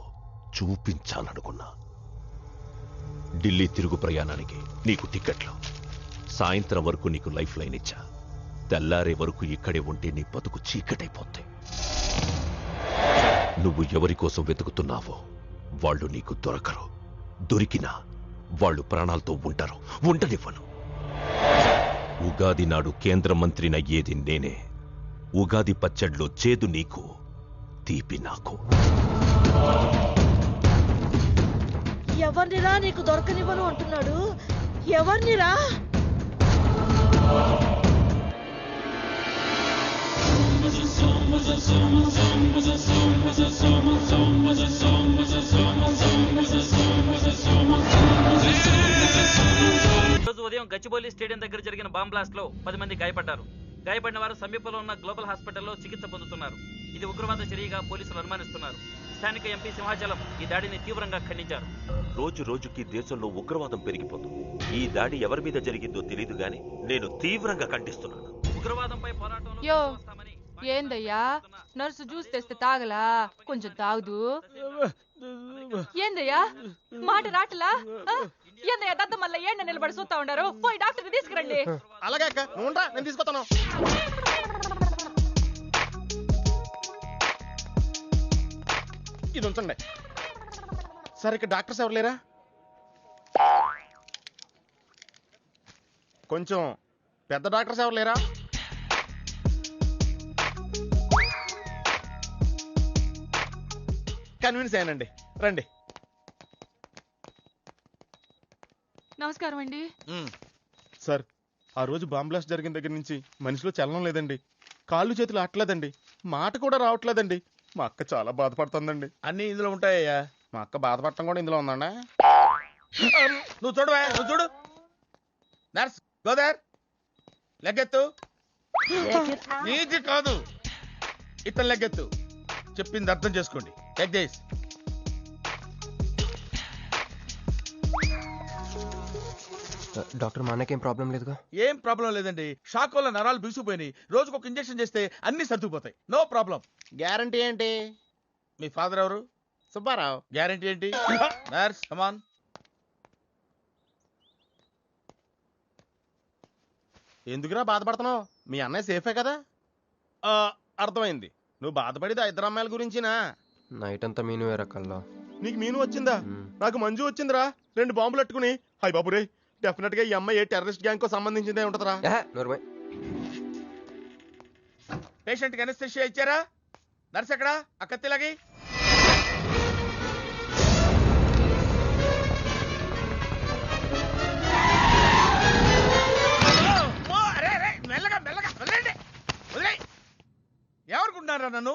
చూపించాలనుకున్నా. ఢిల్లీ తిరుగు ప్రయాణానికి నీకు టికెట్లు. సాయంత్రం వరకు నీకు లైఫ్ లైన్ ఇచ్చా. తెల్లారే వరకు ఇక్కడే ఉంటే నీ బతుకు చీకటైపోద్ది. నువ్వు ఎవరి కోసం వెతుకుతున్నావో వాళ్ళు నీకు దొరకరు. దొరికినా వాళ్ళు ప్రాణాలతో ఉంటారు. ఉండనివ్వను. ఉగాది నాడు కేంద్ర మంత్రినయ్యేది నేనే. ఉగాది పచ్చడిలో చేదు నీకు, తీపి నాకు. ఎవరినిరా నీకు దొరకనివ్వను అంటున్నాడు? ఎవరినిరా? రోజు ఉదయం గచ్చిబౌలి స్టేడియం దగ్గర జరిగిన బాంబ్ బ్లాస్ట్ లో 10 మంది గాయపడ్డారు. గాయపడిన వారు సమీపంలో ఉన్న గ్లోబల్ హాస్పిటల్లో చికిత్స పొందుతున్నారు. ఇది ఉగ్రవాద చర్యగా పోలీసులు అనుమానిస్తున్నారు. స్థానిక ఎంపీ సింహాచలం ఈ దాడిని తీవ్రంగా ఖండించారు. రోజు రోజుకి దేశంలో ఉగ్రవాదం పెరిగిపోతుంది. ఈ దాడి ఎవరి మీద జరిగిందో తెలియదు గాని నేను తీవ్రంగా ఖండిస్తున్నాను. ఉగ్రవాదంపై పోరాటంలో యో ఏందయ్యా నర్సు జ్యూస్ తెస్తే తాగలా? కొంచెం తాగుదు. ఏందయ్యా మాట రాటలా? ఏందయ్యా దద్ద మళ్ళీ ఏండ నిలబడి చూస్తా ఉండారు? పోయి డాక్టర్ తీసుకురండి. అలాగే అక్క, నువ్వు ఉండరా, నేను తీసుకొస్తాను. ఇది ఉంచండి. సార్ ఇక్కడ డాక్టర్స్ ఎవరు లేరా? కొంచెం పెద్ద డాక్టర్స్ ఎవరు లేరా? కన్విన్స్ అయ్యానండి, రండి. నమస్కారం అండి. సార్ ఆ రోజు బాంబ్ బ్లాస్ట్ జరిగిన దగ్గర నుంచి మనిషిలో చలనం లేదండి. కాళ్ళు చేతులు ఆటలేదండి. మాట కూడా రావట్లేదండి. మా అక్క చాలా బాధపడుతుందండి. అన్ని ఇందులో ఉంటాయ్యా. మా అక్క బాధపడటం కూడా ఇందులో ఉందండి. నువ్వు చూడవా, నువ్వు చూడు. నర్స్ గోదార్ లెగ్గెత్తు. నీది కాదు, ఇతను లెగ్గెత్తు. చెప్పింది అర్థం చేసుకోండి. Leg this. డాక్టర్ మా అన్నకేం ప్రాబ్లం లేదుగా? ఏం ప్రాబ్లం లేదండి. షాక్ వల్ల నరాలు బిగుసిపోయినాయి. రోజుకు ఒక ఇంజెక్షన్ చేస్తే అన్ని సర్దుకుపోతాయి. No problem. గ్యారంటీ ఏంటి? మీ ఫాదర్ ఎవరు? సుబ్బారావు. గ్యారంటీ ఏంటి? నర్స్ కమాన్. ఎందుకురా బాధపడుతున్నావు? మీ అన్నయ్య సేఫే కదా? అర్థమైంది. నువ్వు బాధపడేది ఆ ఇద్దరు అమ్మాయిల గురించినా? నైట్ అంతా మీను రకల్లా. నీకు మీను వచ్చిందా? నాకు మంజు వచ్చిందిరా. 2 బాంబులు అట్టుకుని. హాయ్ బాబురే, డెఫినెట్ గా ఈ అమ్మాయి ఏ టెర్రరిస్ట్ గ్యాంగ్ కో సంబంధించిందే ఉంటదరా. పేషెంట్ కి అనస్థిషియా ఇచ్చారా? నర్స్ ఎక్కడా? ఆ కత్తిలాగి. మెల్లగా మెల్లగా వదిలేండి. వదిలే. ఎవరుకుంటున్నారా నన్ను?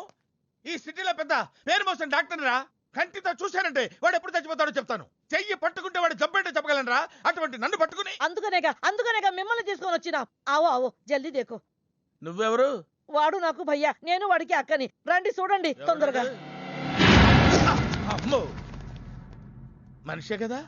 ఈ సిటీలో పెద్ద పేరు మోసిన డాక్టర్ రా. కంటితో చూశానంటే వాడు ఎప్పుడు చచ్చిపోతాడో చెప్తాను. చెయ్యి పట్టుకుంటే వాడు జబ్బేంటో చెప్పగలనరా? అటువంటి నన్ను పట్టుకుని. అందుకనేగా మిమ్మల్ని తీసుకొని వచ్చినా. ఆవో ఆవో జల్దీ దేకో. నువ్వెవరు? వాడు నాకు భయ్యా, నేను వాడికి అక్కని. రండి చూడండి తొందరగా. అమ్మో, మనిషే కదా?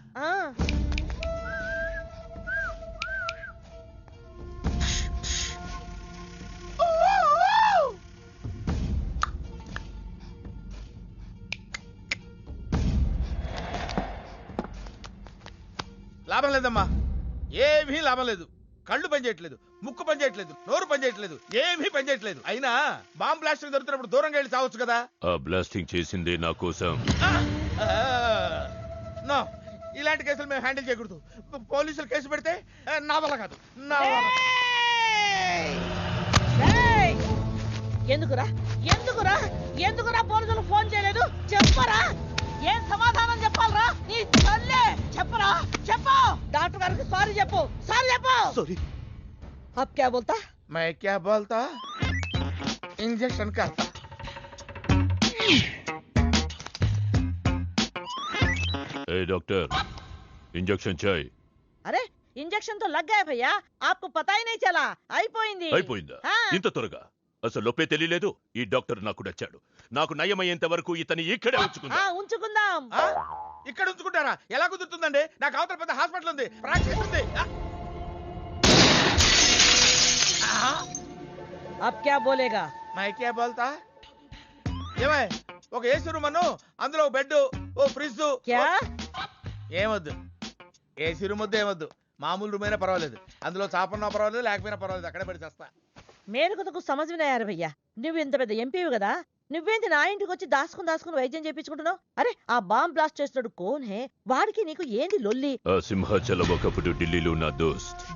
లాభం లేదమ్మా, ఏమీ లాభం లేదు. కళ్ళు పనిచేయట్లేదు, ముక్కు పనిచేయట్లేదు, నోరు పనిచేయట్లేదు, ఏమీ పనిచేయట్లేదు. అయినా బాంబ్ బ్లాస్టింగ్ దొరుకుతున్నప్పుడు దూరంగా వెళ్ళి చావచ్చు కదా. ఆ బ్లాస్టింగ్ చేసిందే నా కోసం. నో, ఇలాంటి కేసులు మేము హ్యాండిల్ చేయకూడదు. పోలీసులు కేసు పెడితే నా వల్ల కాదు. ఎందుకురా ఎందుకురా ఎందుకురా పోలీసులు ఫోన్ చేయలేదు? చెప్పరా, ఏం సమాధానం చెప్పాలరా? నీ తల్లే చెప్పరా, చెప్పు. డాక్టర్ గారికి సారీ చెప్పు, సారీ చెప్పు. సారీ. अब क्या बोलता? मैं क्या बोलता? इंजेक्शन करता. ए डॉक्टर, इंजेक्शन चाहिए. अरे इंजेक्शन तो लग गया भैया, आपको पता ही नहीं चला. అయిపోయింది. అయిపోయిందా? ఇంత త్వరగా? అసలు లోపే తెలియలేదు. ఈ డాక్టర్ నాకు నచ్చాడు. నాకు నయమయ్యేంత వరకు ఇతని ఇక్కడే ఉంచుకుందాం. ఇక్కడ ఉంచుకుంటారా? ఎలా కుదురుతుందండి? నాకు అవతల పెద్ద హాస్పిటల్ ఉంది, ప్రాక్టీస్ ఉంది. अब क्या बोलेगा? मैं क्या बोलता? ఏమై, ఒక ఏసీ రూమ్ అను, అందులో బెడ్, ఓ ఫ్రిడ్జ్. क्या? ఏమొద్దు, ఏసీ రూమ్ వద్దు, ఏమొద్దు. మామూలు రూమ్ అయినా పర్వాలేదు. అందులో చాపన్నా పర్వాలేదు, లేకపోయినా పర్వాలేదు. అక్కడే పడి చేస్తా. మేలుకు సమజ్ వినాయారు భయ్యా. నువ్వు ఇంత పెద్ద ఎంపీవి కదా, నువ్వేంటి నా ఇంటికి వచ్చి దాసుకుని వైద్యం చేయించుకుంటున్నావు? అరే ఆ బాంబ్ బ్లాస్ట్ చేస్తాడు కోన్ హే, వాడికి నీకు ఏంది లొల్లి? ఆ సింహాచలం ఒకప్పుడు ఢిల్లీలో నా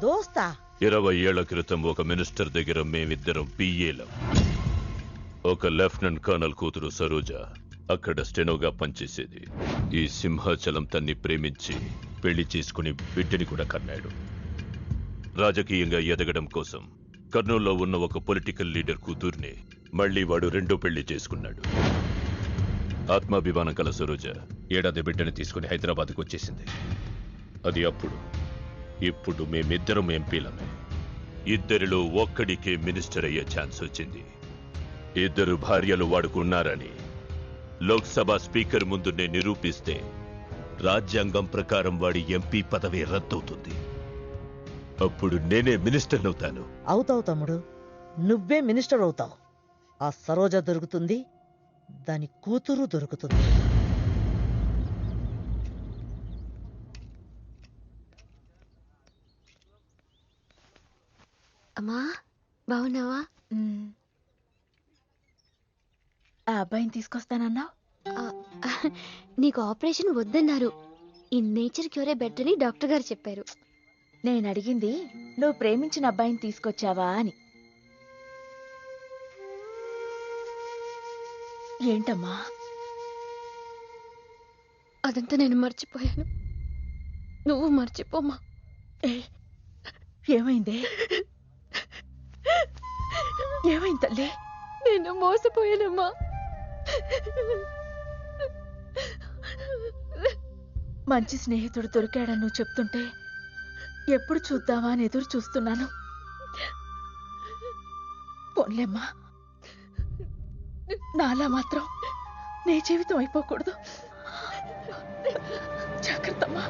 దోస్తా. 20 ఏళ్ల క్రితం ఒక మినిస్టర్ దగ్గర మేమిద్దరం పిఏలం. ఒక లెఫ్టినెంట్ కర్నల్ కూతురు సరోజ అక్కడ స్టెనోగా పనిచేసేది. ఈ సింహాచలం తన్ని ప్రేమించి పెళ్లి చేసుకుని బిడ్డని కూడా కన్నాడు. రాజకీయంగా ఎదగడం కోసం కర్నూల్లో ఉన్న ఒక పొలిటికల్ లీడర్ కూతుర్ని మళ్లీ వాడు రెండో పెళ్లి చేసుకున్నాడు. ఆత్మాభిమానం కల సరోజ ఏడాది బిడ్డని తీసుకుని హైదరాబాద్కు వచ్చేసింది. అది అప్పుడు. ఇప్పుడు మేమిద్దరం ఎంపీలమే. ఇద్దరిలో ఒక్కడికే మినిస్టర్ అయ్యే ఛాన్స్ వచ్చింది. 2 భార్యలు వాడుకున్నారని లోక్సభ స్పీకర్ ముందు నేను నిరూపిస్తే రాజ్యాంగం ప్రకారం వాడి ఎంపీ పదవి రద్దవుతుంది. అప్పుడు నేనే మినిస్టర్ అవుతాను. అవుతావు తమ్ముడు, నువ్వే మినిస్టర్ అవుతావు. ఆ సరోజ దొరుకుతుంది, దాని కూతురు దొరుకుతుంది. అమ్మా బాగున్నావా? ఆ అబ్బాయిని తీసుకొస్తానన్నావు. నీకు ఆపరేషన్ వద్దన్నారు. ఈ నేచర్ క్యూరే బెటర్ అని డాక్టర్ గారు చెప్పారు. నేను అడిగింది నువ్వు ప్రేమించిన అబ్బాయిని తీసుకొచ్చావా అని. ఏంటమ్మా? అదంతా నేను మర్చిపోయాను, నువ్వు మర్చిపోమ్మా. ఏమైంది? ఏమైంది తల్లి? నేను మోసపోయానమ్మా. మంచి స్నేహితుడు దొరికాడని నువ్వు చెప్తుంటే ఎప్పుడు చూద్దామా అని ఎదురు చూస్తున్నాను. పోన్లేమ్మా, నాలా మాత్రం నీ జీవితం అయిపోకూడదు. జాగ్రత్తమ్మా.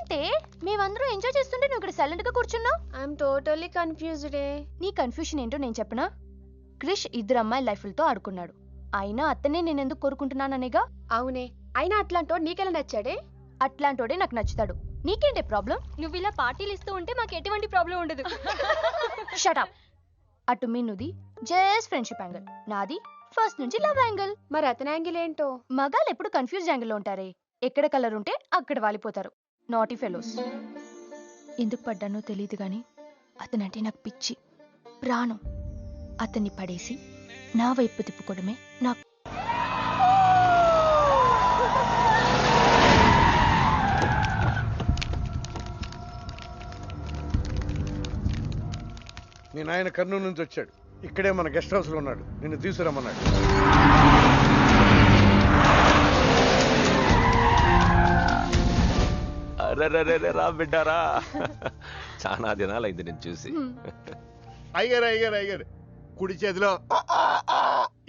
ఏంటే మేమందరం ఎంజాయ్ చేస్తుంటే నువ్వు ఇక్కడ సైలెంట్ గా కూర్చున్నావు? I'm totally confused. నీ కన్ఫ్యూషన్ ఏంటో నేను చెప్పనా? క్రిష్ 2 అమ్మాయి లైఫ్లతో ఆడుకున్నాడు. అయినా అతనే నేను ఎందుకు కోరుకుంటున్నాననేగా. అవునే, అయినా అట్లాంటోడు నీకెలా నచ్చాడే? అట్లాంటోడే నాకు నచ్చుతాడు. నీకేంటే ప్రాబ్లం? నువ్వు ఇలా పార్టీలు ఇస్తూ ఉంటే మాకు ఎటువంటి ప్రాబ్లం ఉండదు. Shut up. అటు మీనుది జస్ట్ ఫ్రెండ్షిప్ యాంగిల్, నాది ఫస్ట్ నుంచి లవ్ యాంగిల్. మరి అతని యాంగిల్ ఏంటో? మగాళ్ళు ఎప్పుడు కన్ఫ్యూజ్ యాంగిల్ లో ఉంటారే. ఎక్కడ కలర్ ఉంటే అక్కడ వాలిపోతారు. Naughty fellows. ఎందుకు పడ్డానో తెలియదు గాని అతనంటే నాకు పిచ్చి, ప్రాణం. అతన్ని పడేసి నా వైపు తిప్పుకోవడమే నాకు. మీ నాయన కర్నూలు నుంచి వచ్చాడు. ఇక్కడే మన గెస్ట్ హౌస్ లో ఉన్నాడు. నిన్ను తీసుకురమ్మన్నాడు. అరే రా బిడ్డారా, చాలా దినాలైంది నేను చూసి. అయ్యారు కుడి చేతిలో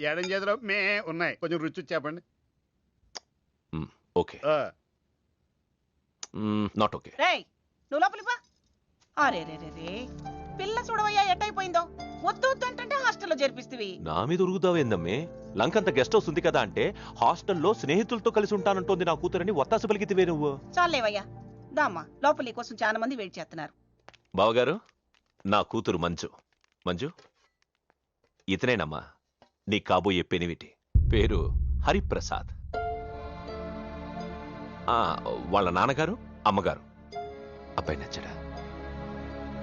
ఎడం చేతిలో మే ఉన్నాయి. కొంచెం రుచి చెప్పండి. Okay, not okay. రేయ్ నువ్వు లోపలిపా. అరే రే రే రే, పిల్ల చూడవయ్యా ఎట్టయిపోయిందో. వద్దు వద్దు అంటే హాస్టల్లో చేర్పిస్తేవి. నా మీద ఉరుగుతావేందమ్మే? లంకంత గెస్ట్ హౌస్ ఉంది కదా అంటే హాస్టల్లో స్నేహితులతో కలిసి ఉంటానంటోంది నా కూతురని ఒత్తాస పలికితివే నువ్వు. చాలేవయ్యా, దామ్మా లోపలి కోసం చాలా మంది వెయిట్ చేస్తున్నారు. బావగారు, నా కూతురు మంజు. మంజు, ఇతనేనమ్మా నీ కాబోయే పెనివిటి. పేరు హరిప్రసాద్. వాళ్ళ నాన్నగారు అమ్మగారు. అబ్బాయి నచ్చడా?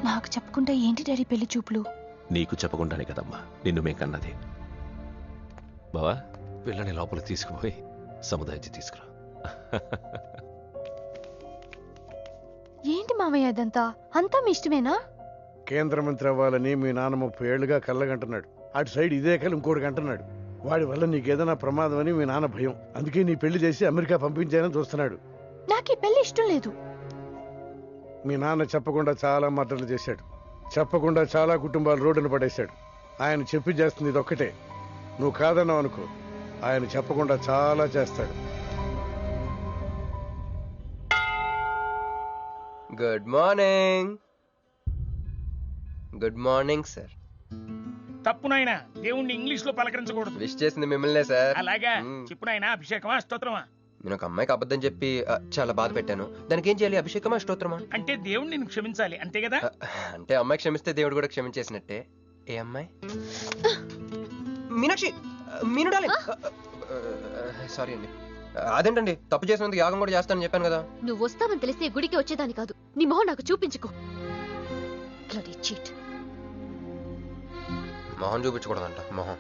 నాకు చెప్పకుండా ఏంటి డాడీ పెళ్లి చూపులు? నీకు చెప్పకుండానే కదమ్మా నిన్ను మేం కన్నది. బావా, పిల్లని లోపల తీసుకుపోయి సముదాయించి తీసుకురా. ఏంటి మామయ్య ఇదంతా? అంతా మీ ఇష్టమేనా? కేంద్ర మంత్రి అవ్వాలని మీ నాన్న 30 ఏళ్లుగా కళ్ళగంటున్నాడు. అటు సైడ్ ఇదే కళ్ళు ఇంకోటి అంటున్నాడు. వాడి వల్ల నీకేదైనా ప్రమాదం అని మీ నాన్న భయం. అందుకే నీ పెళ్లి చేసి అమెరికా పంపించాలని చూస్తున్నాడు. నాకు ఈ పెళ్లి ఇష్టం లేదు. మీ నాన్న చెప్పకుండా చాలా మర్డర్లు చేశాడు. చెప్పకుండా చాలా కుటుంబాలు రోడ్డున పడేశాడు. ఆయన చెప్పి చేస్తుంది ఇదొక్కటే. నువ్వు కాదన్నావు అనుకో, ఆయన చెప్పకుండా చాలా చేస్తాడు. Good morning. Good morning sir. తప్పు నాయనా, దేవుణ్ణి ఇంగ్లీష్ లో పలకరించకూడదు. విష్ చేసింది మిమ్మల్నే సార్. అలాగా చెప్పు నాయనా. అభిషేకమా స్తోత్రమా? నేను ఒక అమ్మాయికి అబద్ధం చెప్పి చాలా బాధ పెట్టాను. దానికి ఏం చేయాలి? అభిషేకమా స్తోత్రమా? అంటే దేవుడు నిన్ను క్షమించాలి అంతే కదా? అంటే అమ్మాయి క్షమిస్తే దేవుడు కూడా క్షమించేసినట్టే. ఏ అమ్మాయి? మీనాక్షి. మీనుడాలి. సారీ అండి. అదేంటండి, తప్పు చేసినందుకు యాగం కూడా చేస్తానని చెప్పాను కదా. నువ్వు వస్తావని తెలిస్తే గుడికి వచ్చేదాన్ని కాదు. నీ మొహం నాకు చూపించుకో. మొహం చూపించకూడదంట. మొహం.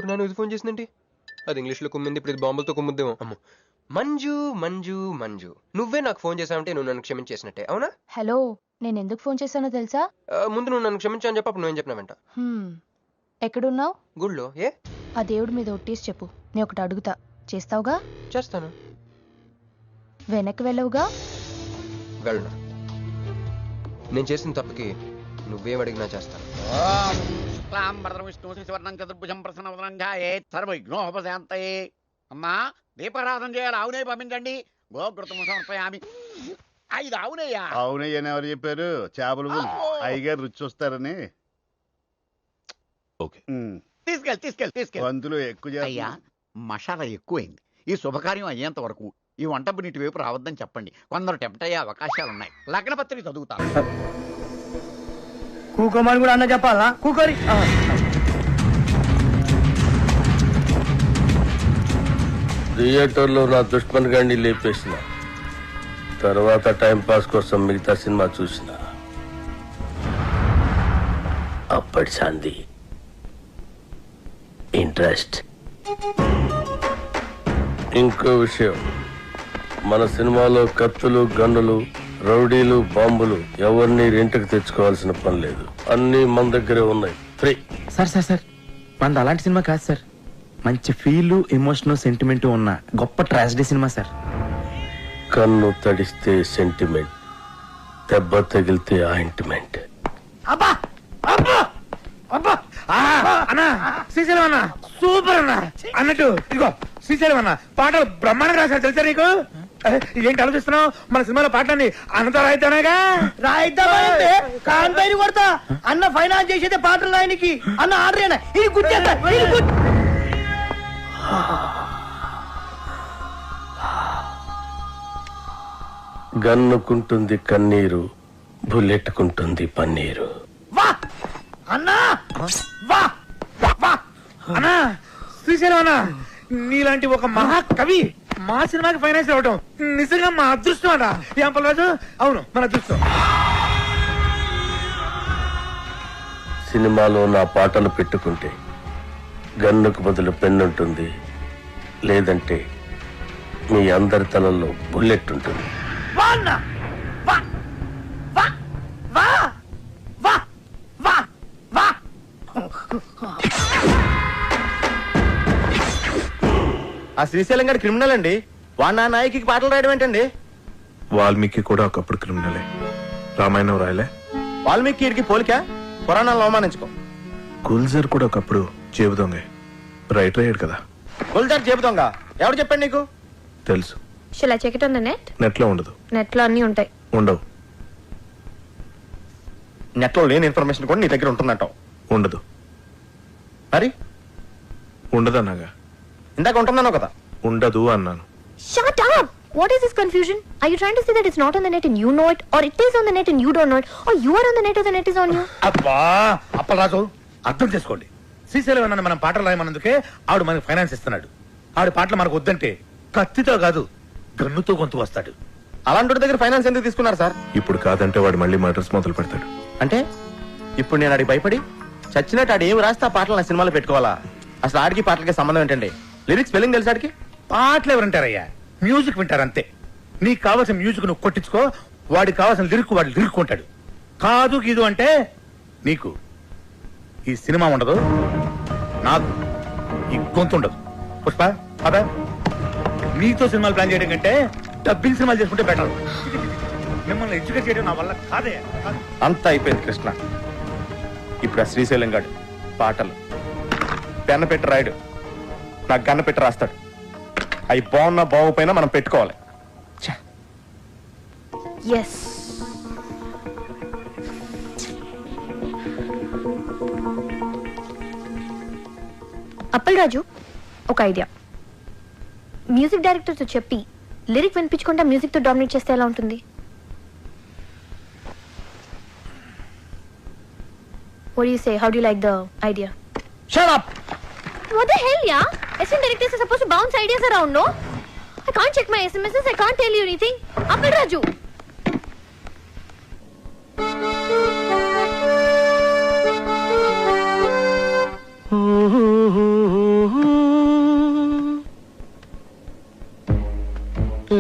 నేను ఇది ఫోన్ చేసిందేంటి? అది ఇంగ్లీష్ లో కుమ్మింది, ఇప్పుడు ఇది బాంబులతో కుమ్ముద్దేమో. అమ్మో. మంజు మంజు మంజు, నువ్వే నాకు ఫోన్ చేసావంటే నువ్వు నన్ను క్షమించేసినట్టే, అవునా? హలో, నేను ఎందుకు ఫోన్ చేశానో తెలుసా? ముందు నువ్వు నన్ను క్షమించావని చెప్పి అప్పుడు నువ్వేం చెప్పినావంట? ఎక్కడున్నావు? గుళ్ళో. ఏ? ఆ దేవుడి మీద ఒట్టేసి చెప్పు. నేను ఒకటి అడుగుతా, చేస్తావుగా? చేస్తాను. వెనక్కి వెళ్ళవుగా? వెళ్ళను. నేను చేసిన తప్పుకి నువ్వేం అడిగినా చేస్తాను. అమ్మా, దీపారాధన చేయాలి. ఆవునే పంపించండి. గోకృతం సమర్పయామి. 5 ఆవునయ్యా. ఆవునయ్యని ఎవరు చెప్పారు? చేపలు అయ్యగారు రుచి చూస్తారని. తీసుకెళ్ళి వంతులు ఎక్కువ. అయ్యా, మసాలా ఎక్కువైంది. ఈ శుభకార్యం అయ్యేంత వరకు ఈ వంటపు నీటి వైపు రావద్దని చెప్పండి. కొందరు టెంప్ట్ అయ్యే అవకాశాలున్నాయి. లగ్న పత్రిక చదువుతాను. కూకోమని కూడా అన్న చెప్పాలా? కూకోరి. థియేటర్లో నా దుష్మన్ గాడిని లేపేసిన తర్వాత టైం పాస్ కోసం మిగతా సినిమా చూసిన. అప్పటి శాంతి ఇంట్రెస్ట్. ఇంకో విషయం, మన సినిమాలో కత్తులు, గన్నులు, రౌడీలు, బాంబులు ఎవరిని రెంట్కి తెచ్చుకోవాల్సిన పని లేదు. అన్నీ మన దగ్గరే ఉన్నాయి, ఫ్రీ. సార్ మనది అలాంటి సినిమా కాదు సార్. మంచి ఫీల్, ఎమోషన్, సెంటిమెంట్ ఉన్న గొప్ప ట్రాజడీ సినిమా సార్. కన్ను తడిస్తే సెంటిమెంట్, దెబ్బ తగిలితే ఆయింట్మెంట్. సూపర్ అన్న. అన్నట్టు ఇదిగో శ్రీశైలం అన్న పాటలు బ్రహ్మాండంగా రాశారు తెలుసా నీకు? ఏంటి ఆలోచిస్తున్నావు? మన సినిమాలో పాటలన్నీ అన్నతో రాయితానేగా. రాయిద్దామంటే కాంపైని కొడతా. అన్న ఫైనాన్స్ చేసేదే పాటలు రాయనికి. అన్న ఆర్డర్ ఇది గుర్తేస్తా. గన్నుకుంటుంది కన్నీరు, బుల్లెట్టుకుంటుంది పన్నీరు. అన్నా వా వా అన్నా, శ్రీశైలం అన్న నీలాంటి ఒక మహాకవి మా సినిమాకి ఫైనాన్స్ అవ్వడం నిజంగా మా అదృష్టం అన్న. ఏం పర్వాలేదు, అవును మన అదృష్టం. సినిమాలో నా పాటలు పెట్టుకుంటే గన్నుకు బదులు పెన్నుంటుంది, లేదంటే మీ అందరి తలల్లో బుల్లెట్ ఉంటుంది. ఆ శ్రీశైలం గారి క్రిమినల్ అండి. వాడు నా నాయకి పాటలు రాయడం ఏంటండి? వాల్మీకి కూడా ఒకప్పుడు క్రిమినలే. రామాయణం రాయలే. వాల్మీకి పోలిక పురాణాలను అవమానించుకో. గుల్జర్ కూడా ఒకప్పుడు జేబు దొంగ, రైటర్ అయ్యాడు కదా. గుల్జర్ జేబు దొంగ ఎవడు చెప్పండి నీకు? తెలుసు. Shall I check it on the net? Net లో ఉండదు. నెట్ లో అన్ని ఉంటాయి. ఉండవు. నెట్ లో లేని ఇన్ఫర్మేషన్ కూడా నీ దగ్గర ఉంటుందంటావు? ఉండదు. మరి ఉండదన్నాగా. ఇందాక ఉంటుందన్నావు కదా. ఉండదు అన్నాను. Shut up! What is this confusion? Are you trying to say that it's not on the net and you know it, or it is on the net and you don't know it, or you are on the net or the net is on you? అబ్బా అప్పలరాజు, అర్థం చేసుకోండి. శ్రీశైలం అన్న మనం పాటలు రాయమన్నందుకే ఆవిడ మనకు finance ఇస్తున్నాడు. ఆవిడ పాటలు మనకు వద్దంటే కత్తితో కాదు గన్నుతో గొంతు వస్తాడు. అలాంటి దగ్గర ఫైనాన్స్ ఎందుకు తీసుకున్నారు సార్? ఇప్పుడు కాదంటే వాడు మళ్ళీ మర్డర్స్ మొదలు పెడతాడు. అంటే ఇప్పుడు నేను ఆడికి భయపడి చచ్చినట్టు ఆడు ఏమి రాస్తే ఆ పాటలు నా సినిమాలో పెట్టుకోవాలా? అసలు ఆడికి పాటలకి సంబంధం ఏంటండి? లిరిక్స్ స్పెల్లింగ్ తెలుసు ఆడికి? పాటలు ఎవరంటారయ్యా, మ్యూజిక్ వింటారు అంతే. నీకు కావాల్సిన మ్యూజిక్ నువ్వు కొట్టించుకో, వాడికి కావాల్సిన లిరిక్ వాడు లిరిక్ ఉంటాడు. కాదు గీదు అంటే నీకు ఈ సినిమా ఉండదు, నాకు ఈ గొంతు ఉండదు. పుష్ప అదే నీతో సినిమాలు ప్లాన్ చేయడం కంటే డబ్బింగ్ సినిమాలు చేసుకుంటే బెటర్. మిమ్మల్ని ఎడ్యుకేట్ చేయడం నా వల్ల కాదే. అంతా అయిపోయింది కృష్ణ. ఇప్పుడు ఆ శ్రీశైలం గాడు పాటలు పెన్న పెట్టి రాయడు, నాకు గన్న పెట్టి రాస్తాడు. అవి బాగున్నా బాగుపోయినా మనం పెట్టుకోవాలి. Yes. అప్పల్ రాజు, ఒక ఐడియా. మ్యూజిక్ డైరెక్టర్ తో చెప్పి లిరిక్ వినిపించకుండా మ్యూజిక్ తో డామినేట్ చేస్తే ఎలా ఉంటుంది? What do you say? How do you like the idea? Shut up! What the hell, yeah? Assistant directors are supposed to bounce ideas around, no? I can't check my SMSs, I can't tell you anything. Appal Raju!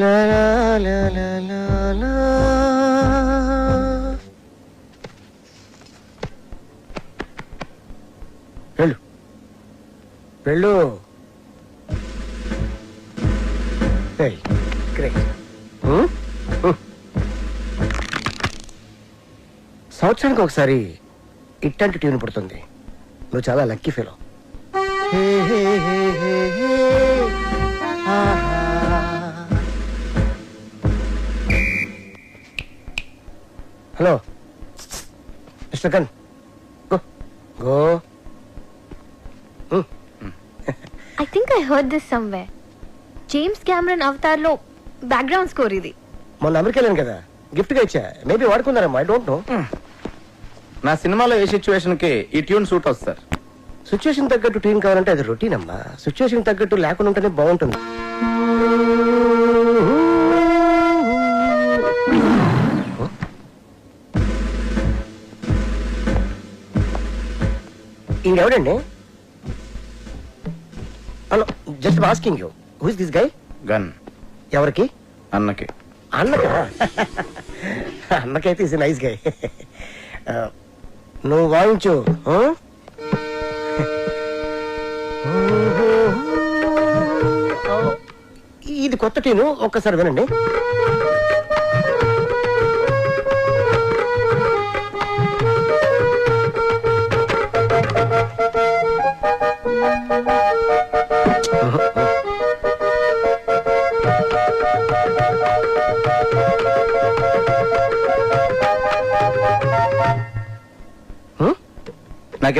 La la la la la. వెళ్ళు వెళ్ళు. సంవత్సరానికి ఒకసారి ఇట్లాంటి tune పుడుతుంది. నువ్వు చాలా lucky fellow. Hello mister gun, go. I think I heard this somewhere. James Cameron Avatar లో background score ఇది. మొన్న అమెరికా వెళ్ళాను కదా, గిఫ్ట్ గా ఇచ్చా. మేబీ వాడుకున్నారేమో, ఐ డోంట్ నో. నా సినిమాలో ఏ సిచ్యువేషన్ కి ఈ ట్యూన్ సూట్ అవుతుంది సార్. సిచ్యువేషన్ తగ్గట్టు ట్యూన్ కావాలంటే అది రొటీన్ అమ్మా. సిచ్యువేషన్ తగ్గట్టు లేకుండా ఉంటేనే బాగుంటుంది. ఇంకెవడండి? Hello, just asking you, who is this guy? Gun. ఎవరికి? అన్నకి. అన్నకా? అన్నకైతే ఇస్ నైస్ గై. నువ్వు వాయించు. ఇది కొత్త ట్యూను, ఒక్కసారి వినండి.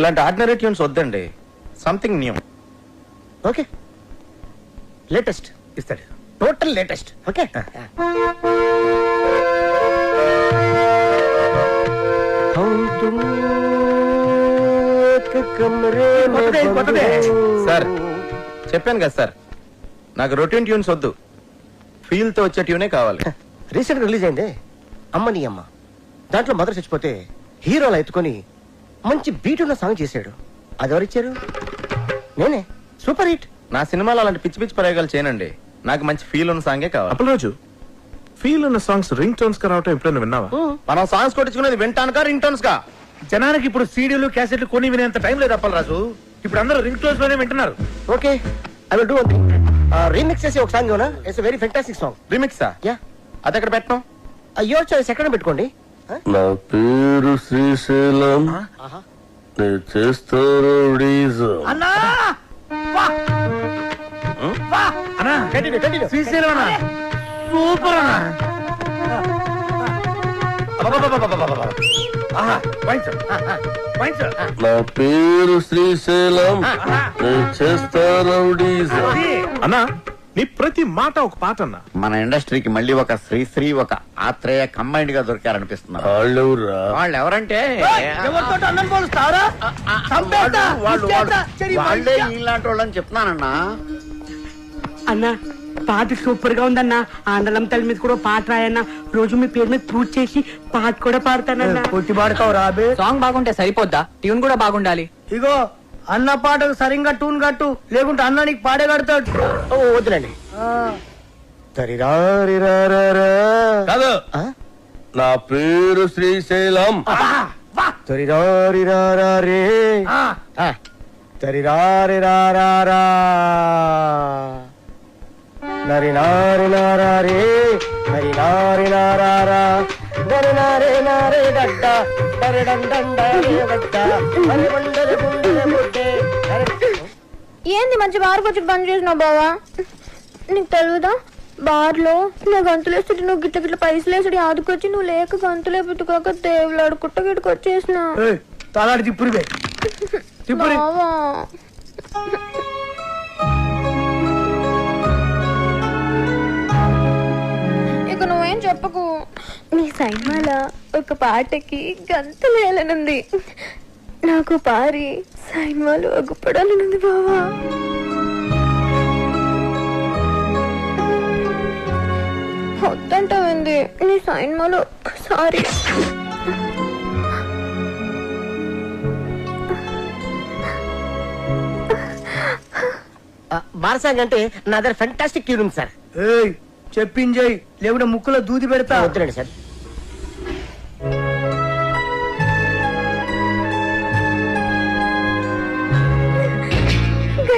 ఇలాంటి ఆర్డినరీ ట్యూన్స్ వద్దండి, సంథింగ్ న్యూ. ఓకే, లేటెస్ట్ ఇస్తాడు, టోటల్ లేటెస్ట్. ఓకే, సార్ చెప్పాను కదా సార్, నాకు రొటీన్ ట్యూన్స్ వద్దు, ఫీల్ తో వచ్చే ట్యూనే కావాలి. రీసెంట్ గా రిలీజ్ అయింది అమ్మ నీ అమ్మ. దాంట్లో మదర్ చచ్చిపోతే హీరోలా ఎత్తుకొని మంచి బీట్ ఉన్న సాంగ్ చేశాడు. అది ఎవరిచ్చారు? నేనే. Super hit. నా సినిమాలో అలాంటి పిచ్చి పిచ్చి ప్రయోగాలు చేయనండి, నాకు మంచి ఫీల్ ఉన్న సాంగే కావాలి. అప్పలరాజు, ఫీల్ ఉన్న సాంగ్స్ రింగ్ టోన్స్ గా రావటం ఎప్పుడైనా విన్నావా? మనం సాంగ్స్ కొట్టించుకునేది వింటానుకా రింగ్ టోన్స్ కా? జనానికి ఇప్పుడు సీడీలు క్యాసెట్లు కొని వినేంత టైం లేదు అప్పలరాజు. ఇప్పుడు అందరూ రింగ్ టోన్స్ లోనే వింటున్నారు. Okay, I will do one thing. Remix చేసి ఒక సాంగ్ యోనా, ఇట్స్ వెరీ ఫెంటాస్టిక్ సాంగ్. రీమిక్సా? యా. అది ఎక్కడ పెట్టడం? యువర్ చాయిస్, ఎక్కడ పెట్టుకోండి. నా పేరు శ్రీశైలం, నేను చేస్తారు అన్నా శ్రీశైలం అన్నా, సూపర్ అన్నా. నా పేరు శ్రీశైలం, నేను చేస్తారు అన్నా నీ ప్రతి మాట ఒక పాట అన్నా. మన ఇండస్ట్రీకి మళ్ళీ ఒక శ్రీశ్రీ, ఒక ఆత్రేయ కంబైన్డ్ గా దొరికారనిపిస్తున్నారు. వాళ్ళెవరా? వాళ్ళు ఎవరంటే ఎవరితో అన్నం పోలుస్తావరా? వాళ్ళే ఇలాంటి వాళ్ళని చెప్తున్నానన్నా. అన్నా పాట సూపర్ గా ఉందన్నా. ఆండలం తల్లి మీద కూడా పాట రాయన్నా. రోజు మీ పేరు మీద పూజ చేసి పాట కూడా పాడతానన్నా. కొట్టి పాడతావు రాబే. సాంగ్ బాగుంటే సరిపోద్దా, ట్యూన్ కూడా బాగుండాలి. ఇగో అన్న పాటకు సరిగ్గా టూన్ కట్టు, లేకుంటే అన్న నీకు పాడే కడతాడు. వద్దులండి. కాదు, నా పేరు శ్రీశైలం. నరి నారి నారే హరి నారి నారా దరి నారే నారే గడ్డ దరి డండ గడ్డ హరి బండల గుండెల బుడ్డే. ఏంది మంచి బార్ వచ్చి బంద్ చేసినావు బావా? నీకు తెలుగుదా బార్లో నా గంతులేస్తుంటే నువ్వు గిట్ల గిట్ల పైసలు వేసుడు ఆదుకొచ్చి నువ్వు లేక గంతులే పెట్టుకోక దేవులాడు కుట్టగిడికి వచ్చేసిన తలాడి తిప్పురు తిప్పురు. ఇక నువ్వేం చెప్పకు. నీ సినిమాలో ఒక పాటకి గంతులు వేయాలనుంది. నాకు పారి సినిమాలో అగ్గుపడాలనుంది బావా. వద్దంటావింది నీ సినిమాలో ఒక్కసారి. బారసాంగ్ అంటే నా దగ్గర ఫెంటాస్టిక్ ట్యూన్ ఉంది సార్. చెప్పింజయ్, లేకుంటే ముక్కులో దూది పెడతా. వద్దులండి సార్.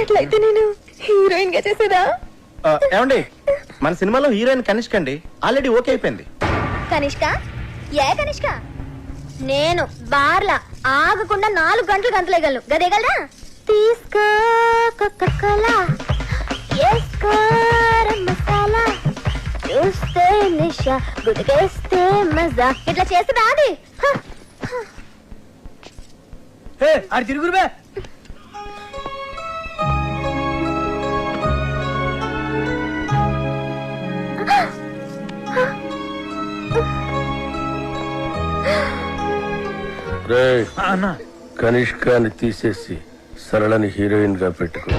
అట్లయితే నేను హీరోయిన్ గా చేసేదా? ఏమండి, మన సినిమాలో హీరోయిన్ కనిష్క అండి, ఆల్రెడీ ఓకే అయిపోయింది. కనిష్క? ఏ కనిష్క? నేను బార్లా ఆగకుండా 4 గంటలు గంతలేగలను. గదేగలరా? తీసుకో కోకా-కోలా, ఏసుకో మసాలా, చూస్తే నిషా, గుడికేస్తే మజా. ఇట్లా చేస్తే రాది. అది తిరుగురుబే. కనిష్కాని తీసేసి సరళని హీరోయిన్ గా పెట్టుకో.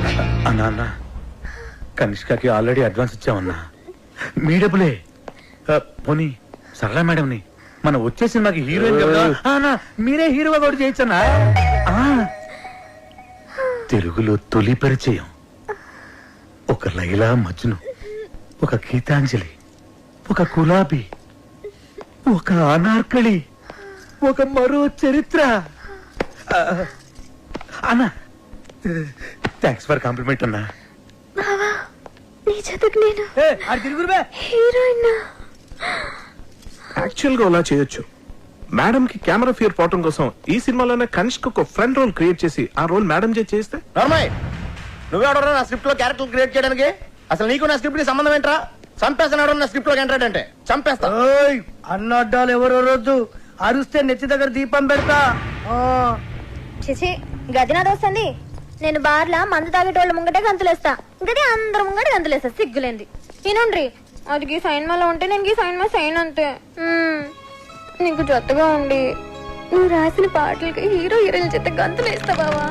అన్నా కనిష్కకి ఆల్రెడీ అడ్వాన్స్ ఇచ్చామన్నా. మీ డబ్బులే. పోనీ సరళ మేడంని మనం వచ్చే సినిమాకి హీరోయిన్ కదా మీరే హీరోగా కూడా చేయొచ్చన్నా. తెలుగులో తొలి పరిచయం ఒక లైలా మజ్ను, ఒక గీతాంజలి, ఒక గులాబీ, ఒక అనార్కళి, ఒక మరో చరిత్ర. అన్నా థ్యాంక్స్ ఫర్ కాంప్లిమెంట్ అన్నా. నీ జతకు నేను హీరోయిన్. యాక్చువల్ గా అలా చేయొచ్చు. మేడం కి కెమెరా ఫియర్ పోవటం కోసం ఈ సినిమాలోనే కనిష్క ఒక ఫ్రెండ్ రోల్ క్రియేట్ చేసి ఆ రోల్ మేడం చేస్తే. నువ్వెవడరా నా స్క్రిప్ట్ లో క్యారెక్టర్ క్రియేట్ చేయడానికి? అసలు నీకు నా స్క్రిప్ట్ కి సంబంధం ఏంట్రా? చంపేస్తున్నాడు నా స్క్రిప్ట్ లో ఎంటర్ అంటే చంపేస్తా. అన్నడ్డాలు ఎవరో రోజు అరుస్తే నెత్తి దగ్గర దీపం పెడతా. చేసి గదినాది వస్తుంది. నేను బార్లా మందు తాగేటోళ్ళ ముంగటే గంతులేస్తా, గది అందరు ముంగట గంతులేస్తా. సిగ్గులేంది నేనుండ్రి. అది గీ సైన్మాలో ఉంటే నేను గీ సైన్మా సైన్ అంతే. నీకు జొత్తగా ఉండి నువ్వు రాసిన పాటలకి హీరో హీరోయిన్ చేత గంతులేస్తా బావా.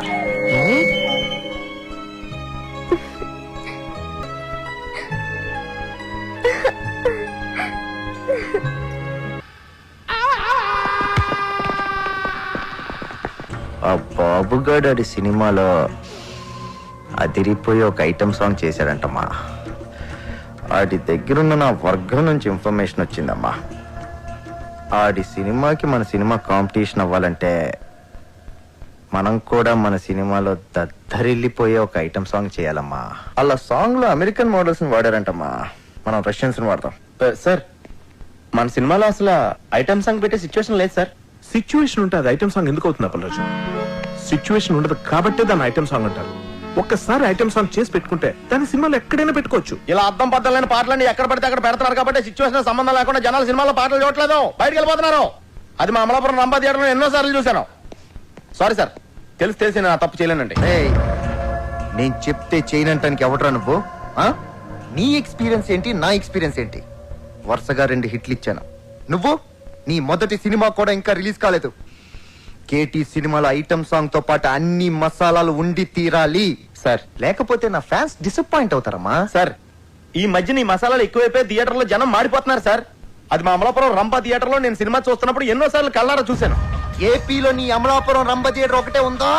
ఆ బాబుగాడి సినిమాలో అదిరిపోయి ఒక ఐటమ్ సాంగ్ చేశాడంటమ్మా. ఆడి దగ్గరున్న నా వర్గం నుంచి ఇన్ఫర్మేషన్ వచ్చిందమ్మా. ఆడి సినిమాకి మన సినిమా కాంపిటీషన్ అవ్వాలంటే మనం కూడా మన సినిమాలో దద్దరిల్లిపోయే ఒక ఐటమ్ సాంగ్ చేయాలమ్మా. అలా సాంగ్ లో అమెరికన్ మోడల్స్ ని వాడారంటమ్మా, మనం రష్యన్స్ ని వాడతాం. సార్ మన సినిమాలో అసలు ఐటమ్ సాంగ్ పెట్టే సిచ్యువేషన్ లేదు సార్. సిచ్యువేషన్ ఉంటే అది ఐటమ్ సాంగ్ ఎందుకు అవుతుంది అప్పలరాజు? సిచ్యువేషన్ ఉండదు కాబట్టి దాన్ని ఐటమ్ సాంగ్ అంటారు. ఒక్కసారి ఐటమ్ సాంగ్ చేసి పెట్టుకుంటే దాని సినిమాలో ఎక్కడైనా పెట్టుకోవచ్చు. ఇలా అర్థం పద్దలైన పాటలన్నీ ఎక్కడ పడితే అక్కడ పెడతారు కాబట్టి సిచ్యువేషన్ సంబంధం లేకుండా జనాలు సినిమాలో పాటలు చూడట్లేదు, బయటకు వెళ్ళిపోతున్నారు. అది మా అమలాపురం రంభా థియేటర్లో ఎన్నో సార్లు చూశాను. సారీ సార్, తెలిసి నేను తప్పు చేయలేనండి. నేను చెప్తే చేయనంటానికి ఎవడరా నువ్వు? నీ ఎక్స్పీరియన్స్ ఏంటి, నా ఎక్స్పీరియన్స్ ఏంటి? వరుసగా 2 హిట్లు ఇచ్చాను. నువ్వు నీ మొదటి సినిమా కూడా ఇంకా రిలీజ్ కాలేదు. కేటీ సినిమాలో ఐటమ్ సాంగ్ తో పాటు అన్ని మసాలాలు ఉండి తీరాలి సార్, లేకపోతే నా ఫ్యాన్స్ డిసప్పాయింట్ అవుతారమ్మా. సార్ ఈ మధ్య నీ మసాలాలు ఎక్కువైపోయి థియేటర్ లో జనం మాడిపోతున్నారు సార్. అది మా అమలాపురం రంభా థియేటర్ లో నేను సినిమా చూస్తున్నప్పుడు ఎన్నోసార్లు కళ్ళారా చూశాను. ఏపీలో నీ అమలాపురం రంభా థియేటర్ ఒకటే ఉందా?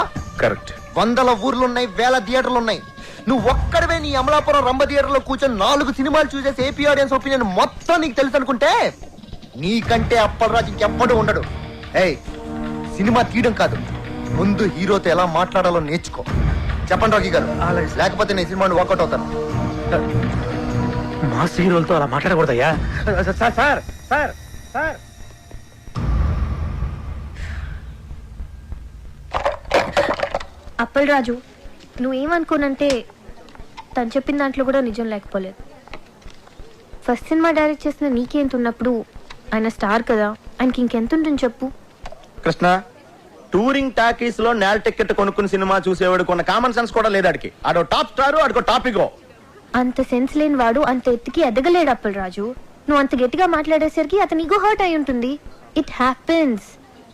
కరెక్ట్. 100 ఊర్లున్నాయి, 1000 థియేటర్లు ఉన్నాయి. నువ్వు ఒక్కడవే నీ అమలాపురం రంభా థియేటర్ లో కూర్చొని 4 సినిమాలు చూసేసి ఏపీ ఆడియన్స్ ఒపీనియన్ మొత్తం నీకు తెలుసు అనుకుంటే నీకంటే అప్పలరాజు ఇంకెప్పుడు ఉండడు. సినిమా తీయడం కాదు, ముందు హీరోతో ఎలా మాట్లాడాలో నేర్చుకో. చెప్పండి రాజీ గారు, లేకపోతే నేను సినిమాని వాకౌట్ అవుతాను. మాస్ హీరోలతో అలా మాట్లాడకూడదయ్యా. Sir sir sir sir Appalaraju, నువ్వేమనుకోనంటే తను చెప్పిన దాంట్లో కూడా నిజం లేకపోలేదు. ఫస్ట్ సినిమా డైరెక్ట్ చేసిన నీకేంత ఉన్నప్పుడు ఆయన స్టార్ కదా, ఆయనకి ఇంకెంత ఉంటుంది చెప్పు. కృష్ణ, టూరింగ్ టాకీస్ లో నేల టికెట్ కొనుక్కుని సినిమా చూసేవాడు కొన్న కామన్ సెన్స్ కూడా లేదు. ఆడికి ఆడో టాప్ స్టార్, ఆడికో టాపిక్. అంత సెన్స్ లేని వాడు అంత ఎత్తుకి ఎదగలేడు అప్పలరాజు. నువ్వు అంత గట్టిగా మాట్లాడేసరికి అతని ఈగో హర్ట్ అయి ఉంటుంది. It happens.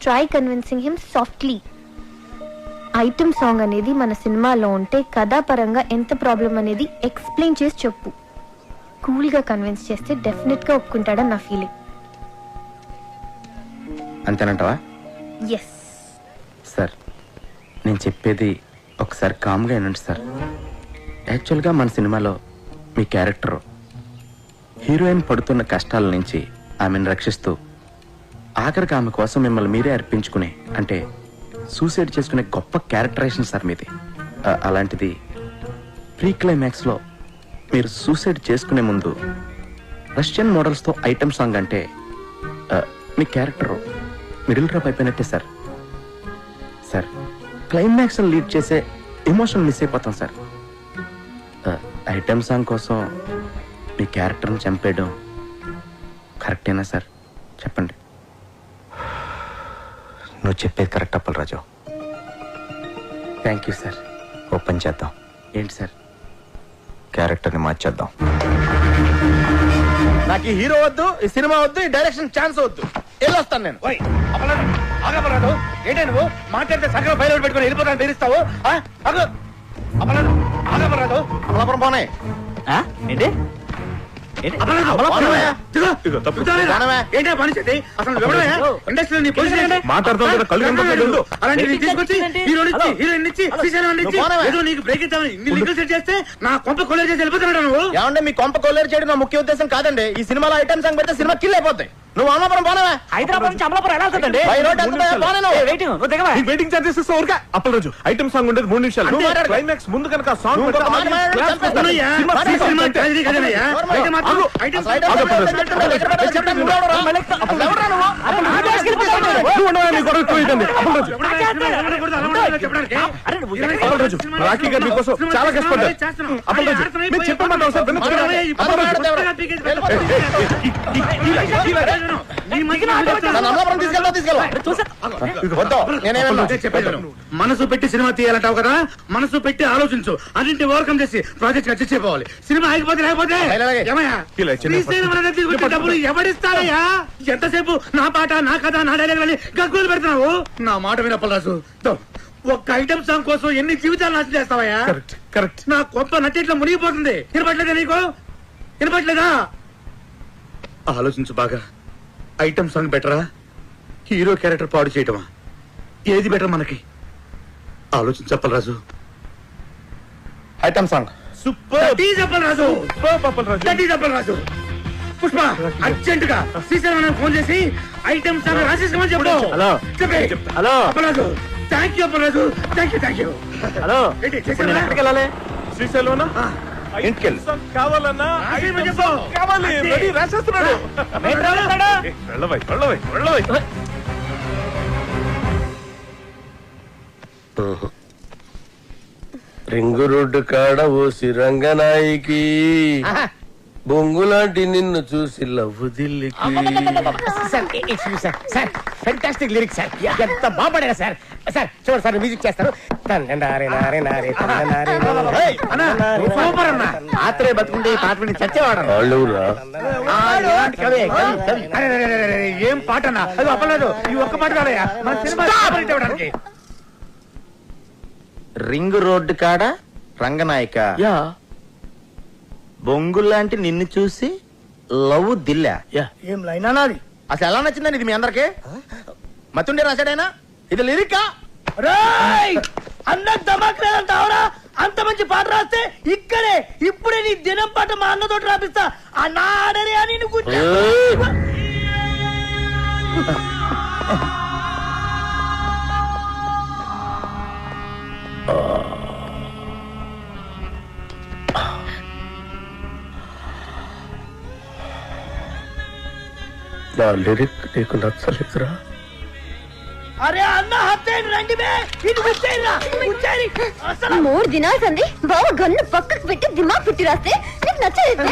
Try convincing him softly. Item song అనేది మన సినిమాలో ఉంటే కథాపరంగా ఎంత ప్రాబ్లం అనేది ఎక్స్ప్లెయిన్ చేసి చెప్పు. కూల్ గా కన్విన్స్ చేస్తే డెఫినెట్ గా ఒప్పుకుంటాడని నా ఫీలింగ్. అంతేనంటావా? ఎస్ సార్, నేను చెప్పేది ఒకసారి కామ్గా వినండి సార్. యాక్చువల్గా మన సినిమాలో మీ క్యారెక్టర్ హీరోయిన్ పడుతున్న కష్టాల నుంచి ఆమెను రక్షిస్తూ ఆఖరికి ఆమె కోసం మిమ్మల్ని మీరే అర్పించుకునే, అంటే సూసైడ్ చేసుకునే గొప్ప క్యారెక్టరైజేషన్ సార్ మీది. అలాంటిది ప్రీ క్లైమాక్స్లో మీరు సూసైడ్ చేసుకునే ముందు రష్యన్ మోడల్స్తో ఐటమ్ సాంగ్ అంటే మీ క్యారెక్టర్ మిడిల్ డ్రాప్ అయిపోయినట్టే సార్. సార్ క్లైమాక్స్ లీడ్ చేసే ఎమోషన్ మిస్ అయిపోతాం సార్. ఐటమ్ సాంగ్ కోసం మీ క్యారెక్టర్ని చంపేయడం కరెక్టేనా సార్? చెప్పండి. నువ్వు చెప్పేది correct Appalaraju. Thank you sir. Open చేద్దాం. ఏంటి సార్? క్యారెక్టర్ని మార్చేద్దాం. నాకు ఈ హీరో వద్దు, ఈ సినిమా వద్దు, ఈ డైరెక్షన్ ఛాన్స్ వద్దు. వెళ్ళొస్తాను నేను. ఆగపరాదు, ఏంటే నువ్వు మాట్లాడితే సగం ఫైల్ పెట్టుకుని వెళ్ళిపోతాను బెదిరిస్తావు? అమలాపరం పోనే ఏంటి ఏమంటే మీ కొంప కొల్లేరు చేయడం నా ముఖ్య ఉద్దేశం కాదండి. ఈ సినిమాలో ఐటమ్ సాంగ్ పెడితే సినిమా కిల్ అయిపోతాయి. నువ్వు అమలాపురం పోనవా? హైదరాబాద్ నుంచి అమలాపురం ఎలా వెళ్తుందండి? వెయిటింగ్ ఛార్జెస్ ఇస్తా ఊరికా. అప్పలరాజు, ఐటమ్ సాంగ్ ఉండేది 3 నిమిషాలు. క్లైమాక్స్ ముందు కనుక సాంగ్ రాఖీ గారు మీకోసం చాలా కష్టపడ్డారు. అప్పలరాజు, మీరు చెప్పమంటావు సార్. మనసు పెట్టి సినిమా తీయాలంటావు కదా, మనసు పెట్టి ఆలోచించు, అన్నింటి ఓవర్కమ్ చేసి ప్రాజెక్ట్ అడ్జస్ట్ అయిపోవాలి. సినిమా ఆగిపోతే లేకపోతే డబ్బులు ఎవడిస్తారయ్యా? ఎంతసేపు నా పాట, నా కథ, నా డైలాగ్ అని గగ్గులు పెడుతున్నావు. నా మాట వినప్పరాజు, ఒక్క ఐటమ్ సాంగ్ కోసం ఎన్ని జీవితాలు నాశనం చేస్తావయ్యా? కరెక్ట్. నా కొత్త నటిట్లో మునిగిపోతుంది. వినపట్లేదా నీకు? వినపట్లేదా? ఆలోచించు బాగా. ఐటమ్ సాంగ్ బెటరా, హీరో క్యారెక్టర్ పాడు చేయటమా? ఏది బెటర్ మనకి? ఆలోచించు Appalaraju. Item song Appalaraju. Pushpa urgent గా శ్రీశైలం ఫోన్ చేసి ఐటమ్ సాంగ్ రాసేసుకోమని చెప్పు. Hello Appalaraju. Thank you Appalaraju. Thank you. Hello ఎక్కడికి వెళ్ళాలి? శ్రీశైలం ఇంటికి కావాలన్నా కావాలి. రెడీ రాసేస్తున్నాడు. వెళ్ళవై. రింగు రోడ్డు కాడ ఓసి రంగనాయికి బొంగులాంటి నిన్ను చూసి లవ్వు దిల్లికి. Fantastic lyrics sir. ఎంత బాగుపడారు సార్. సార్ చూడు సార్, మ్యూజిక్ చేస్తారు. సూపర్ అన్న. ఆత్రే బతుకుంటే ఈ పాట విని చచ్చేవాడు. ఏం పాట అన్నా? అది అప్పలేదు. ఈ ఒక్క పాట కాదయ్యా మన సినిమా ఇవ్వడానికి. రింగ్ రోడ్డు కాడ రంగనాయక బొంగులాంటి నిన్ను చూసి లవ్ దిల్లా. ఏం లైనా నాది? అసలు ఎలా నచ్చిందండి ఇది మీ అందరికి? మతుండే రాశాడైనా ఇది లిరికా? అన్న దమాక్ లేదంటావరా? అంత మంచి పాట రాస్తే ఇక్కడే ఇప్పుడే నీ దినం పాట మా అన్నతోటి రాపిస్తా. అన్న ఆడరే అని నువ్వు నా లిరిక్ నీకు నచ్చలేదురా? అరే అన్న హత్తేయండి రండి బే. ఇది ఉచ్చేయండి. 3 దినాలు సంది బావ గన్ను పక్కకు పెట్టి దిమాగ్ పెట్టి రాస్తే నీకు నచ్చలేదు.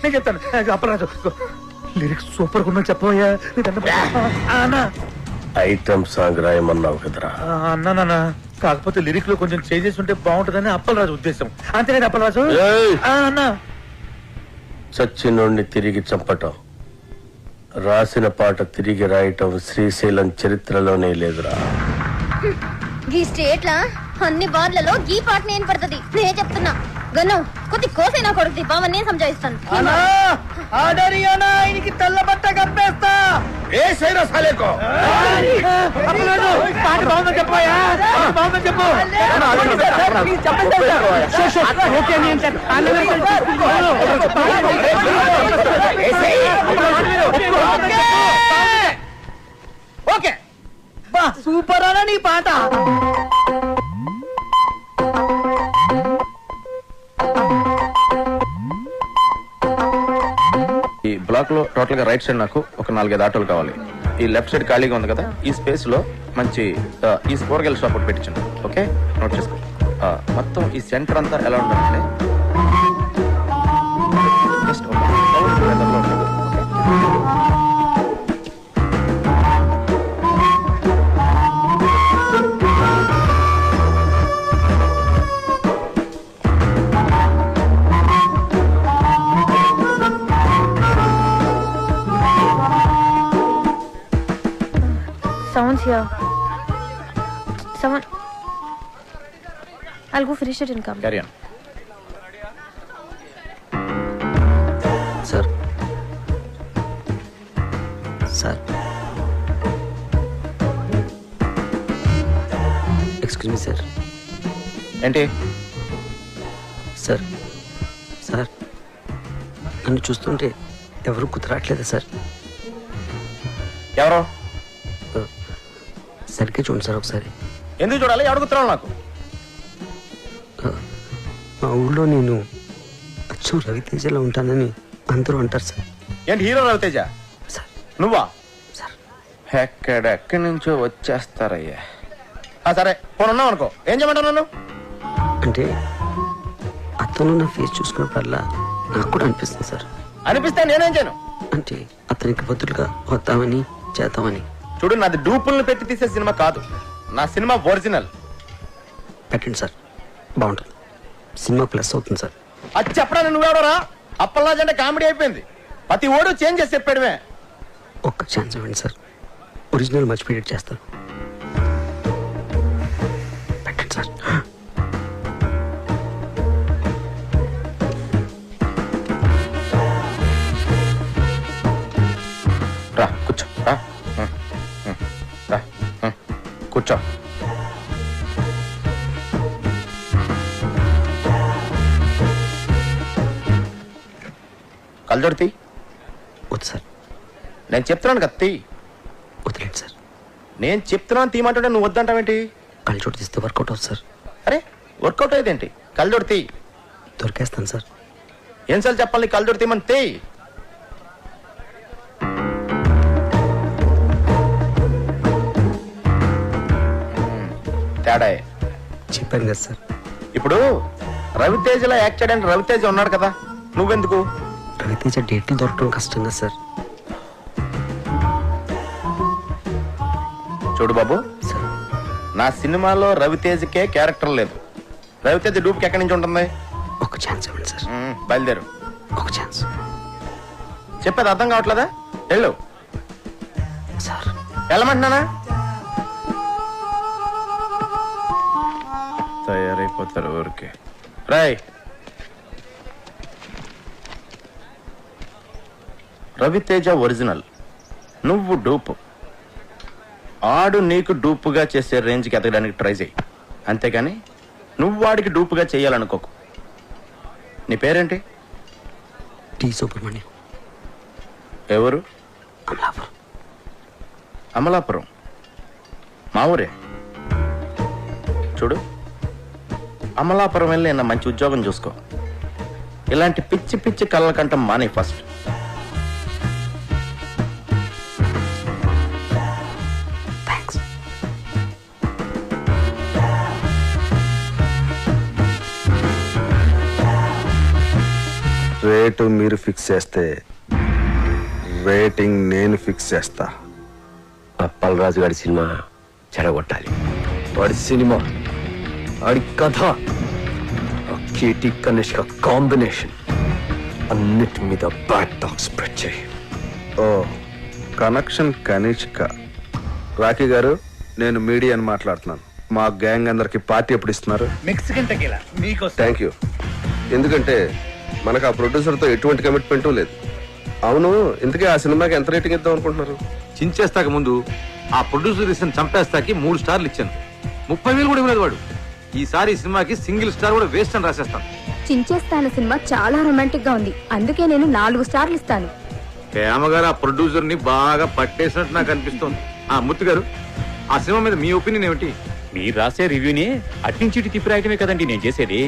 నేను చెప్తాను అప్పలరాజు. లిరిక్స్ సూపర్ గా చెప్పబోయా. ఐటమ్ సాంగ్ రాయమన్నావు కదరా? అన్నా కాకపోతే లిరిక్ లో కొంచెం చేంజెస్ ఉంటే బాగుంటుందని అప్పలరాజు ఉద్దేశం. అంతేనా అప్పలరాజు? అన్నా చచ్చినోడిని తిరిగి చంపటం, రాసిన పాట తిరిగి రాయటం శ్రీశైలం చరిత్రలోనే లేదురా. ఈ స్టేట్ లా అన్ని బార్లలో ఈ పాట నేను పడుతుంది. నేనే చెప్తున్నా గను కొద్ది కోసైనా కొడుతుంది. బావని నేను సంజాయిస్తాను. ఆయనకి తెల్ల బట్ట కప్పేస్తా. ఏ సైరా సాలేకో పాట బాగుందని చెప్పాయా? బాగుందని చెప్పు. ఓకే బా సూపర్ అన్న నీ పాట. ఈ బ్లాక్ లో టోటల్ గా రైట్ సైడ్ నాకు ఒక 4-5 ఆటోలు కావాలి. ఈ లెఫ్ట్ సైడ్ ఖాళీగా ఉంది కదా, ఈ స్పేస్ లో మంచి ఈ కూరగాయల షాప్ ఒకటి పెట్టించండి. ఓకే, నోట్ చేసుకో. మొత్తం ఈ సెంటర్ అంతా ఎలా ఉండాలంటే just Someone's here. Someone. I'll go finish it and come. Carry on. Sir. Sir. Excuse me, sir. ఏంటి సార్? సార్ నన్ను చూస్తుంటే ఎవరు కుదరట్లేదా సార్? ఎవరు? సరిగ్గా చూడండి సార్ ఒకసారి. ఎందుకు చూడాలి? అడుగుతున్నావు నాకు. మా ఊళ్ళో నేను అచ్చు రవితేజలో ఉంటానని అందరూ అంటారు సార్. ఏంటి హీరో రవితేజ? నువ్వా? ఎక్కడెక్కడి నుంచో వచ్చేస్తారయ్యా. సరే పోను ఉన్నావు అనుకో, ఏం చేయమంటావు నన్ను? అంటే అతను నా ఫేస్ చూసుకున్నప్పుడల్లా నాకు కూడా అనిపిస్తుంది సార్, అనిపిస్తే నేనేం చేయను. అంటే అతనికి బదులుగా వద్దామని చేద్దామని. చూడు, నాది డూపుల్ని పెట్టి తీసే సినిమా కాదు, నా సినిమా ఒరిజినల్. పెట్టండి సార్, బాగుంటుంది. సినిమా ప్లస్ అవుతుంది సార్. అది చెప్పడా నువ్వెవడరా? అప్పల్లాజ్ అంటే కామెడీ అయిపోయింది. ప్రతి ఓడు చేంజ్ చేసి చెప్పాడువే. ఒక్క ఛాన్స్ ఇవ్వండి సార్, ఒరిజినల్ మర్చిపోయేట్ చేస్తాను. పెట్టండి సార్. రా కూర్చో, రా రా కూర్చో. కళ్ళజోడు తీ. వద్దు సార్. నేను చెప్తున్నాను కదా తీ. వదిలేండి సార్. నేను చెప్తున్నాను తీయమంటుంటే నువ్వు వద్దంటావేంటి? కళ్ళజోడు తీస్తే వర్కౌట్ అవుతుంది సార్. అరే వర్కౌట్ అయ్యేదేంటి? కళ్ళజోడు తీ. దొరికేస్తాను సార్. ఏం సార్ చెప్పాలి? కళ్ళజోడు తీయమని తీ. తేడా చెప్పాను కదా సార్. ఇప్పుడు రవితేజలో యాక్ట్ చేయడానికి రవితేజ ఉన్నాడు కదా, నువ్వెందుకు? రవితేజ డేట్లు దొరకడం కష్టం కదా సార్. చూడు బాబు, నా సినిమాలో రవితేజకే క్యారెక్టర్ లేదు. రవితేజ డూప్కి ఎక్కడి నుంచి ఉంటుంది? ఒక ఛాన్స్ ఇవ్వండి సార్. బయలుదేరు. ఒక ఛాన్స్. చెప్పేది అర్థం కావట్లేదా? వెళ్ళు సార్. వెళ్ళమంటున్నానా? తయారైపోతారు ఊరికే. రాయ్, రవితేజ ఒరిజినల్, నువ్వు డూపు. ఆడు నీకు డూపుగా చేసే రేంజ్కి ఎదగడానికి ట్రై చేయి, అంతేగాని నువ్వు వాడికి డూపుగా చేయాలనుకోకు. నీ పేరేంటి? టి సుబ్రహ్మణ్యం. ఎవరు? అమలాపురం. అమలాపురం మా ఊరే. చూడు, అమలాపురం వెళ్ళి నా మంచి ఉద్యోగం చూసుకో. ఇలాంటి పిచ్చి పిచ్చి కళ్ళ కంట మానే ఫస్ట్. రేటు మీరు ఫిక్స్ చేస్తే రేటింగ్ నేను ఫిక్స్ చేస్తా. అప్పలరాజు గారి సినిమా చెడగొట్టాలి. వాడి సినిమా, వాడి కథ, కేటీ కనిష్క కాంబినేషన్ అన్నిటి మీద బ్యాడ్ టాక్ స్ప్రెడ్ చేయి. ఓ కనెక్షన్ కనిష్క. రాఖీ గారు, నేను మీడియాని మాట్లాడుతున్నాను. మా గ్యాంగ్ అందరికి పార్టీ ఎప్పుడు ఇస్తున్నారు? మెక్సికన్ టెకీలా మీకోసం. Thank you. ఎందుకంటే మనకు ఆ ప్రొడ్యూసర్తో ఎటువంటి కమిట్మెంట్ లేదు. అవును, ఇంతకీ ఆ సినిమాకి ఎంత రేటింగ్ ఇద్దాం అనుకుంటున్నారు? చించేస్తాక ముందు ఆ ప్రొడ్యూసర్ ఇచ్చిన చంపేస్తాకి 3 స్టార్లు ఇచ్చాను. 30,000 కూడా ఇవ్వలేదు వాడు. ఈసారి ఈ సినిమాకి సింగిల్ స్టార్ కూడా వేస్ట్ అని రాసేస్తాను. చించేస్తాను సినిమా చాలా రొమాంటిక్ గా ఉంది, అందుకే నేను 4 స్టార్లు ఇస్తాను. హేమగారు ఆ ప్రొడ్యూసర్ ని బాగా పట్టేసినట్టు నాకు అనిపిస్తోంది. ఆ మూర్తి గారు, ఆ సినిమా మీద మీ ఒపీనియన్ ఏమిటి? మీరు రాసే రివ్యూని అట్నుంచి ఇటు తిప్పి రాయటమే కదండి నేను చేసేది.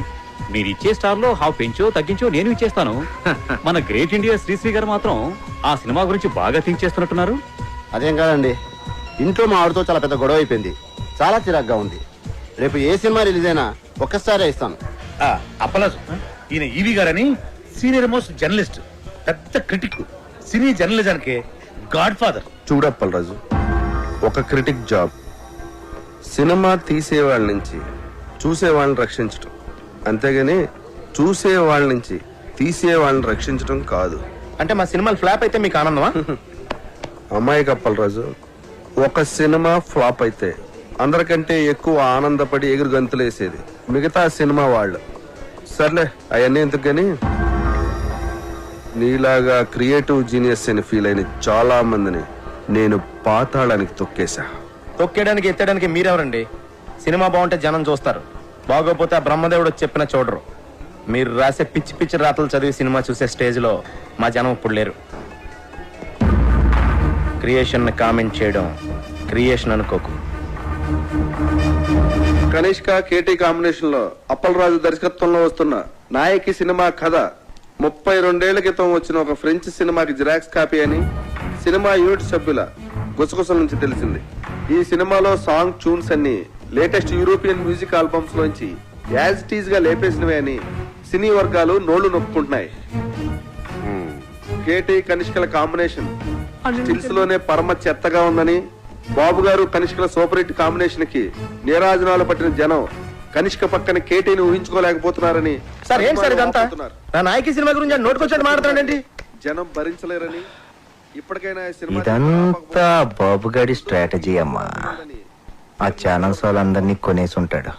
మీరు ఇచ్చే స్టార్ లో హాఫ్ పెంచో తగ్గించో నేను ఇచ్చేస్తాను. మన గ్రేట్ ఇండియా శ్రీశ్రీ గారు మాత్రం ఆ సినిమా గురించి బాగా థింక్ చేస్తున్నట్టున్నారు. అదేం కాదండి, ఇంట్లో మా ఆవిడతో చాలా పెద్ద గొడవ అయిపోయింది. చాలా చిరాగ్గా ఉంది. రేపు ఏ సినిమా రిలీజ్ అయినా ఒక్కసారే ఇస్తాను. అప్పలాజు, ఈయన ఈవి గారని సీనియర్ మోస్ట్ జర్నలిస్ట్, పెద్ద క్రిటిక్, సినీ జర్నలిజానికి గాడ్ ఫాదర్. చూడప్పలరాజు, ఒక క్రిటిక్ జాబ్ సినిమా తీసేవాళ్ళ నుంచి చూసేవాళ్ళని రక్షించటం, అంతేగాని చూసేవాళ్ళ నుంచి తీసేవాళ్ళని రక్షించటం కాదు. అంటే మా సినిమాలు ఫ్లాప్ అయితే మీకు ఆనందమా? అమ్మాయి కప్పలరాజు, ఒక సినిమా ఫ్లాప్ అయితే అందరికంటే ఎక్కువ ఆనందపడి ఎగురు గంతులేసేది మిగతా సినిమా వాళ్ళు. సర్లే, అవన్నీ ఎందుకు గాని, నీలాగా క్రియేటివ్ జీనియస్ అని ఫీల్ అయిన చాలా మందిని నేను పాతాళానికి తొక్కేశా. తొక్కేయడానికి ఎత్తడానికి మీరెవరండి? సినిమా బాగుంటే జనం చూస్తారు, బాగోపోతే ఆ బ్రహ్మదేవుడు వచ్చి చెప్పినా చూడరు. మీరు రాసే పిచ్చి పిచ్చి రాతలు చదివి సినిమా చూసే స్టేజ్లో మా జనం ఇప్పుడు లేరు. క్రియేషన్ కామెంట్ చేయడం క్రియేషన్ అనుకోకు. కనిష్క కేటీ కాంబినేషన్ లో అప్పలరాజు దర్శకత్వంలో వస్తున్న నాయకి సినిమా కథ 32 ఏళ్ల క్రితం వచ్చిన ఒక ఫ్రెంచ్ సినిమాకి జిరాక్స్ కాపీ అని సినిమా యూనిట్ సభ్యుల గుసగుసల నుంచి తెలిసింది. ఈ సినిమాలో సాంగ్ ట్యూన్స్ అన్ని లేటెస్ట్ యూరోపియన్ మ్యూజిక్ ఆల్బమ్స్ లోంచి యాజ్ టీజ్ గా లేపేసినవే అని సినీ వర్గాలు నోళ్లు నొప్పుకుంటున్నాయి. కేటీ కనిష్కల కాంబినేషన్ స్టిల్స్ లోనే పరమ చెత్తగా ఉందని బాబు గారు కనిష్కల సూపర్ హిట్ కాంబినేషన్ కి నీరాజనాలు పట్టిన జనం కనిష్క పక్కన కేటీని ఊహించుకోలేకపోతున్నారని. సార్ ఏంటి సార్ ఇదంతా? నా నాయకి సినిమా గురించి నోటుకొచ్చాడు మాట్లాడండి. జనం భరించలేరని ఇప్పటికైనా సినిమా ఇదంతా బాబుగాడి స్ట్రాటజీ అమ్మా. ఆ ఛానల్స్ వాళ్ళందరినీ కొనేసి ఉంటాడు.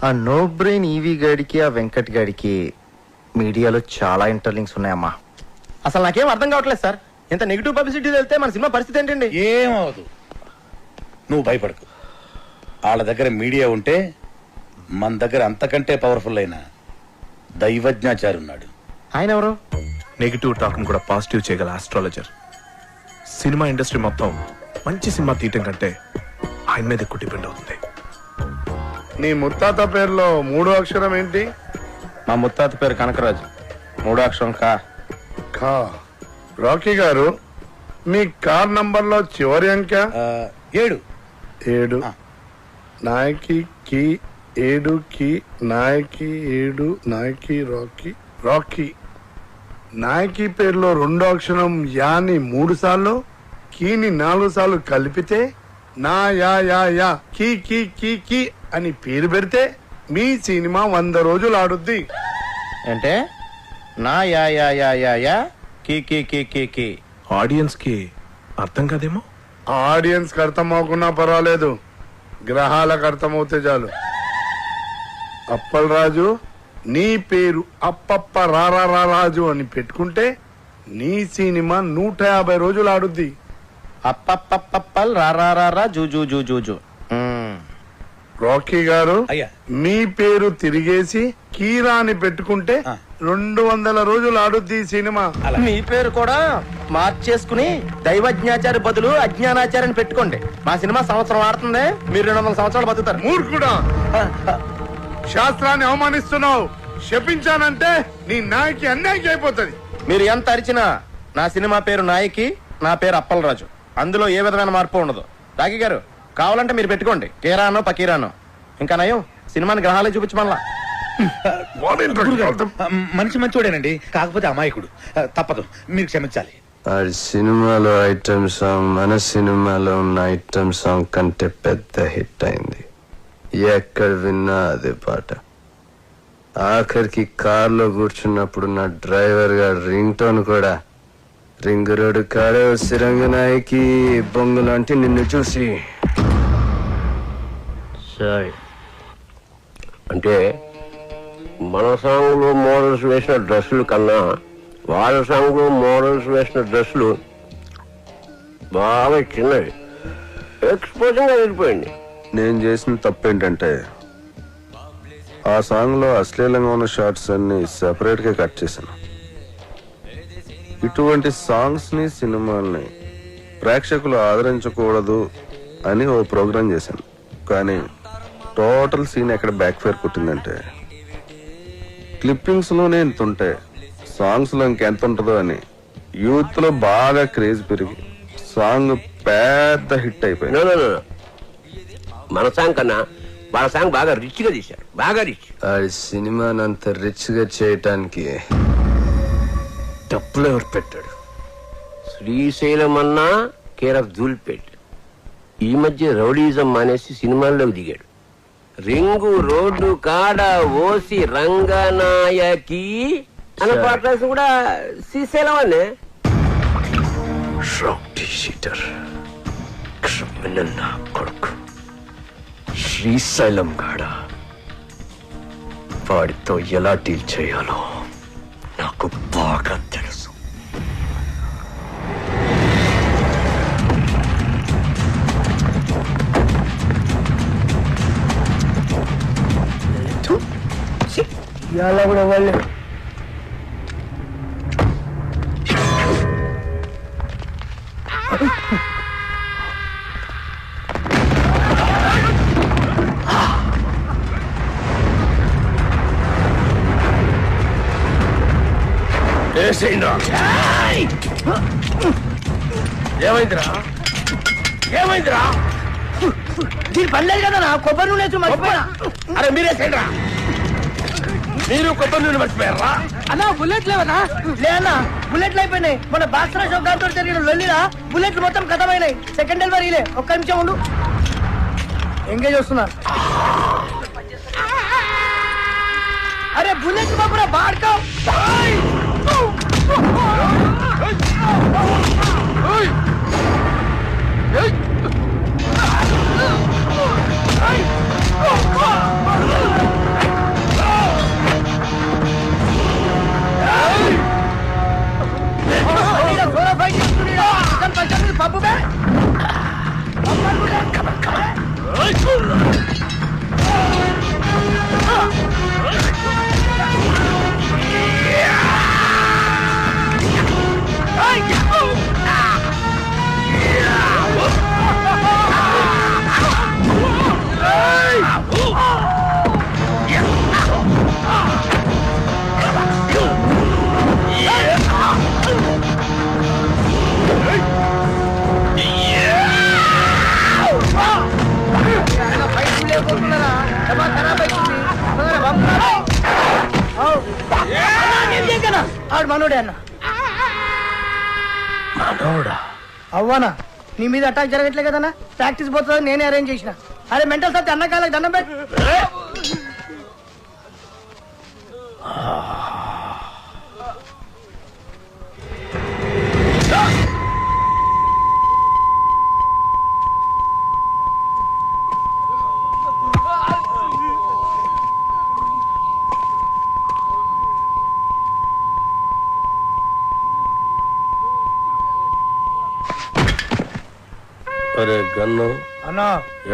ఆ నో బ్రెయిన్ ఈవీ గాడికి ఆ వెంకట్ గాడికి మీడియాలో చాలా ఇంటర్లింక్స్ ఉన్నాయమ్మా. అసలు నాకేం అర్థం కావట్లేదు సార్. ఇంత నెగిటివ్ పబ్లిసిటీ వెళ్తే మన సినిమా పరిస్థితి ఏంటండి? ఏమవదు, నువ్వు భయపడకు. వాళ్ళ దగ్గర మీడియా ఉంటే మన దగ్గర అంతకంటే పవర్ఫుల్ అయిన దైవజ్ఞాచారి ఉన్నాడు. ఆయన ఎవరు? నెగిటివ్ టాక్ కూడా పాజిటివ్ చేయగల ఆస్ట్రాలజర్. సినిమా ఇండస్ట్రీ మొత్తం మంచి సినిమా తీయటం కంటే ఆయన మీద ఎక్కువ డిపెండ్ అవుతుంది. నీ ముత్తాత పేరులో మూడో అక్షరం ఏంటి? మా ముత్తాత పేరు కనకరాజు. మూడో అక్షరం కా. రాకీ గారు, మీ కార్ నంబర్ లో చివరి అంక 7. నాయకి కి 7 కి నాయకి 7 నాయకి రాకీ. నాయకి పేరులో రెండో అక్షరం యాని 3 సార్లు, కీని 4 సార్లు కలిపితే నా యా కీ కీ కీ కీ అని పేరు పెడితే మీ సినిమా 100 రోజులు ఆడుద్ది. అంటే నా యా కీ కీ కీ కీ కీ. ఆడియన్స్ కి అర్థం కాదేమో. ఆడియన్స్ కి అర్థం అవ్వకున్నా పర్వాలేదు, గ్రహాలకు అర్థమవుతే చాలు. అప్పల్ రాజు, నీ పేరు అప్పప్ప రారాజు అని పెట్టుకుంటే నీ సినిమా 150 రోజులు ఆడుద్ది. అప్పప్పప్పల్ రారారా జూ. రాకీ గారు, మీ పేరు తిరిగేసి కీరాని పెట్టుకుంటే 200 రోజులు ఆడుద్ది సినిమా. మీ పేరు కూడా మార్చేసుకుని దైవజ్ఞాచారి బదులు అజ్ఞానాచార్యని పెట్టుకోండి. మా సినిమా సంవత్సరం ఆడుతుంది, మీరు 200 సంవత్సరాలు బతుకుతారు. మూర్ఖుడా, శాస్త్రాన్ని అవమానిస్తున్నావు. శపించానంటే నీ నాయకి అన్యాయం అయిపోతుంది. మీరు ఎంత అరిచినా నా సినిమా పేరు నాయకి, నా పేరు అప్పలరాజు. అందులో ఏ విధమైన మార్పు ఉండదు. రాకీ గారు, కావాలంటే మీరు పెట్టుకోండి, కేరానో పకీరానో. ఇంకా నయం, సినిమాని గ్రహాలే చూపించమల్లా. మనిషి మంచోడేనండి, కాకపోతే అమాయకుడు. తప్పదు, మీరు క్షమించాలి. ఆ సినిమాలో ఐటమ్ సాంగ్ మన సినిమాలో ఉన్న ఐటమ్ సాంగ్ కంటే పెద్ద హిట్ అయింది. ఎక్కడ విన్నా అదే పాట. ఆఖరికి కార్లో కూర్చున్నప్పుడు నా డ్రైవర్ గా రింగ్ టోన్ కూడా రింగు రోడ్డు కాడే సిరంగు నాయకి బొంగు లాంటి నిన్ను చూసి. సరే, అంటే మన సాంగ్లో మోడల్స్ వేసిన డ్రెస్సులు కన్నా వాళ్ళ సాంగ్లో మోడల్స్ వేసిన డ్రెస్సులు బాగా చిన్నవి, ఎక్స్పోజింగ్ వెళ్ళిపోయింది. నేను చేసిన తప్పేంటంటే ఆ సాంగ్ లో అశ్లీలంగా ఉన్న షార్ట్స్ అన్ని సెపరేట్ గా కట్ చేశాను. ఇటువంటి సాంగ్స్ ని సినిమాల్ని ప్రేక్షకులు ఆదరించకూడదు అని ఓ ప్రోగ్రాం చేశాను. కానీ టోటల్ సీన్ ఎక్కడ బ్యాక్ ఫైర్ కొట్టిందంటే క్లిప్పింగ్స్ లోనే ఇంత ఉంటే సాంగ్స్ లో ఇంకెంత ఉంటుందో అని యూత్ లో బాగా క్రేజ్ పెరిగి సాంగ్ పెద్ద హిట్ అయిపోయింది. మన సాంగ్ కన్నా వాళ్ళ సాంగ్ బాగా రిచ్ గా తీశారు, బాగా రిచ్. ఆ సినిమాని అంత రిచ్ గా చేయటానికి డబ్బులు ఎవరు పెట్టాడు? శ్రీశైలం అన్నా కేర్ ఆఫ్ ధూల్పేట్. ఈ మధ్య రౌడీజం మానేసి సినిమాల్లోకి దిగాడు. రింగు రోడ్డు కాడ ఓసి రంగనాయకి అన్న పాట కూడా శ్రీశైలం అనే. కొడుకు శ్రీశైలం గాడ, వాడితో ఎలా డీల్ చేయాలో నాకు బాగా తెలుసు. ఇవాళ కూడా వాళ్ళు ఏమైందిరా? ఏమైందిరా? దీని పర్లేదు కదా, కొబ్బరి నూనె మర్చిపోయినా. అరే మీరేసేయండిరా. మీరు కొబ్బరి నూనె మర్చిపోయారా? అన్నా బుల్లెట్ లేవనా? లేనా బుల్లెట్లు అయిపోయినాయి. మన బాక్సరా షోకాంతో జరిగిన లొల్లిలా బుల్లెట్లు మొత్తం ఖతమైనాయి. సెకండ్ డెలివరీలే. ఒక్క నిమిషం ఉండు. ఎంగేజ్ వస్తున్నా. అరే బుల్లెట్ బాబురా బాడ్కో. బాబు ఆడు మనోడే అన్న. మనోడా? అవ్వనా నీ మీద అటాక్ జరగట్లే కదన్నా. ప్రాక్టీస్ పోతుంది నేనే అరేంజ్ చేసిన. అరే మెంటల్ సత్తి అన్న కాళ్ళకి దండం పెట్టి. అరే గన్ను అన్నా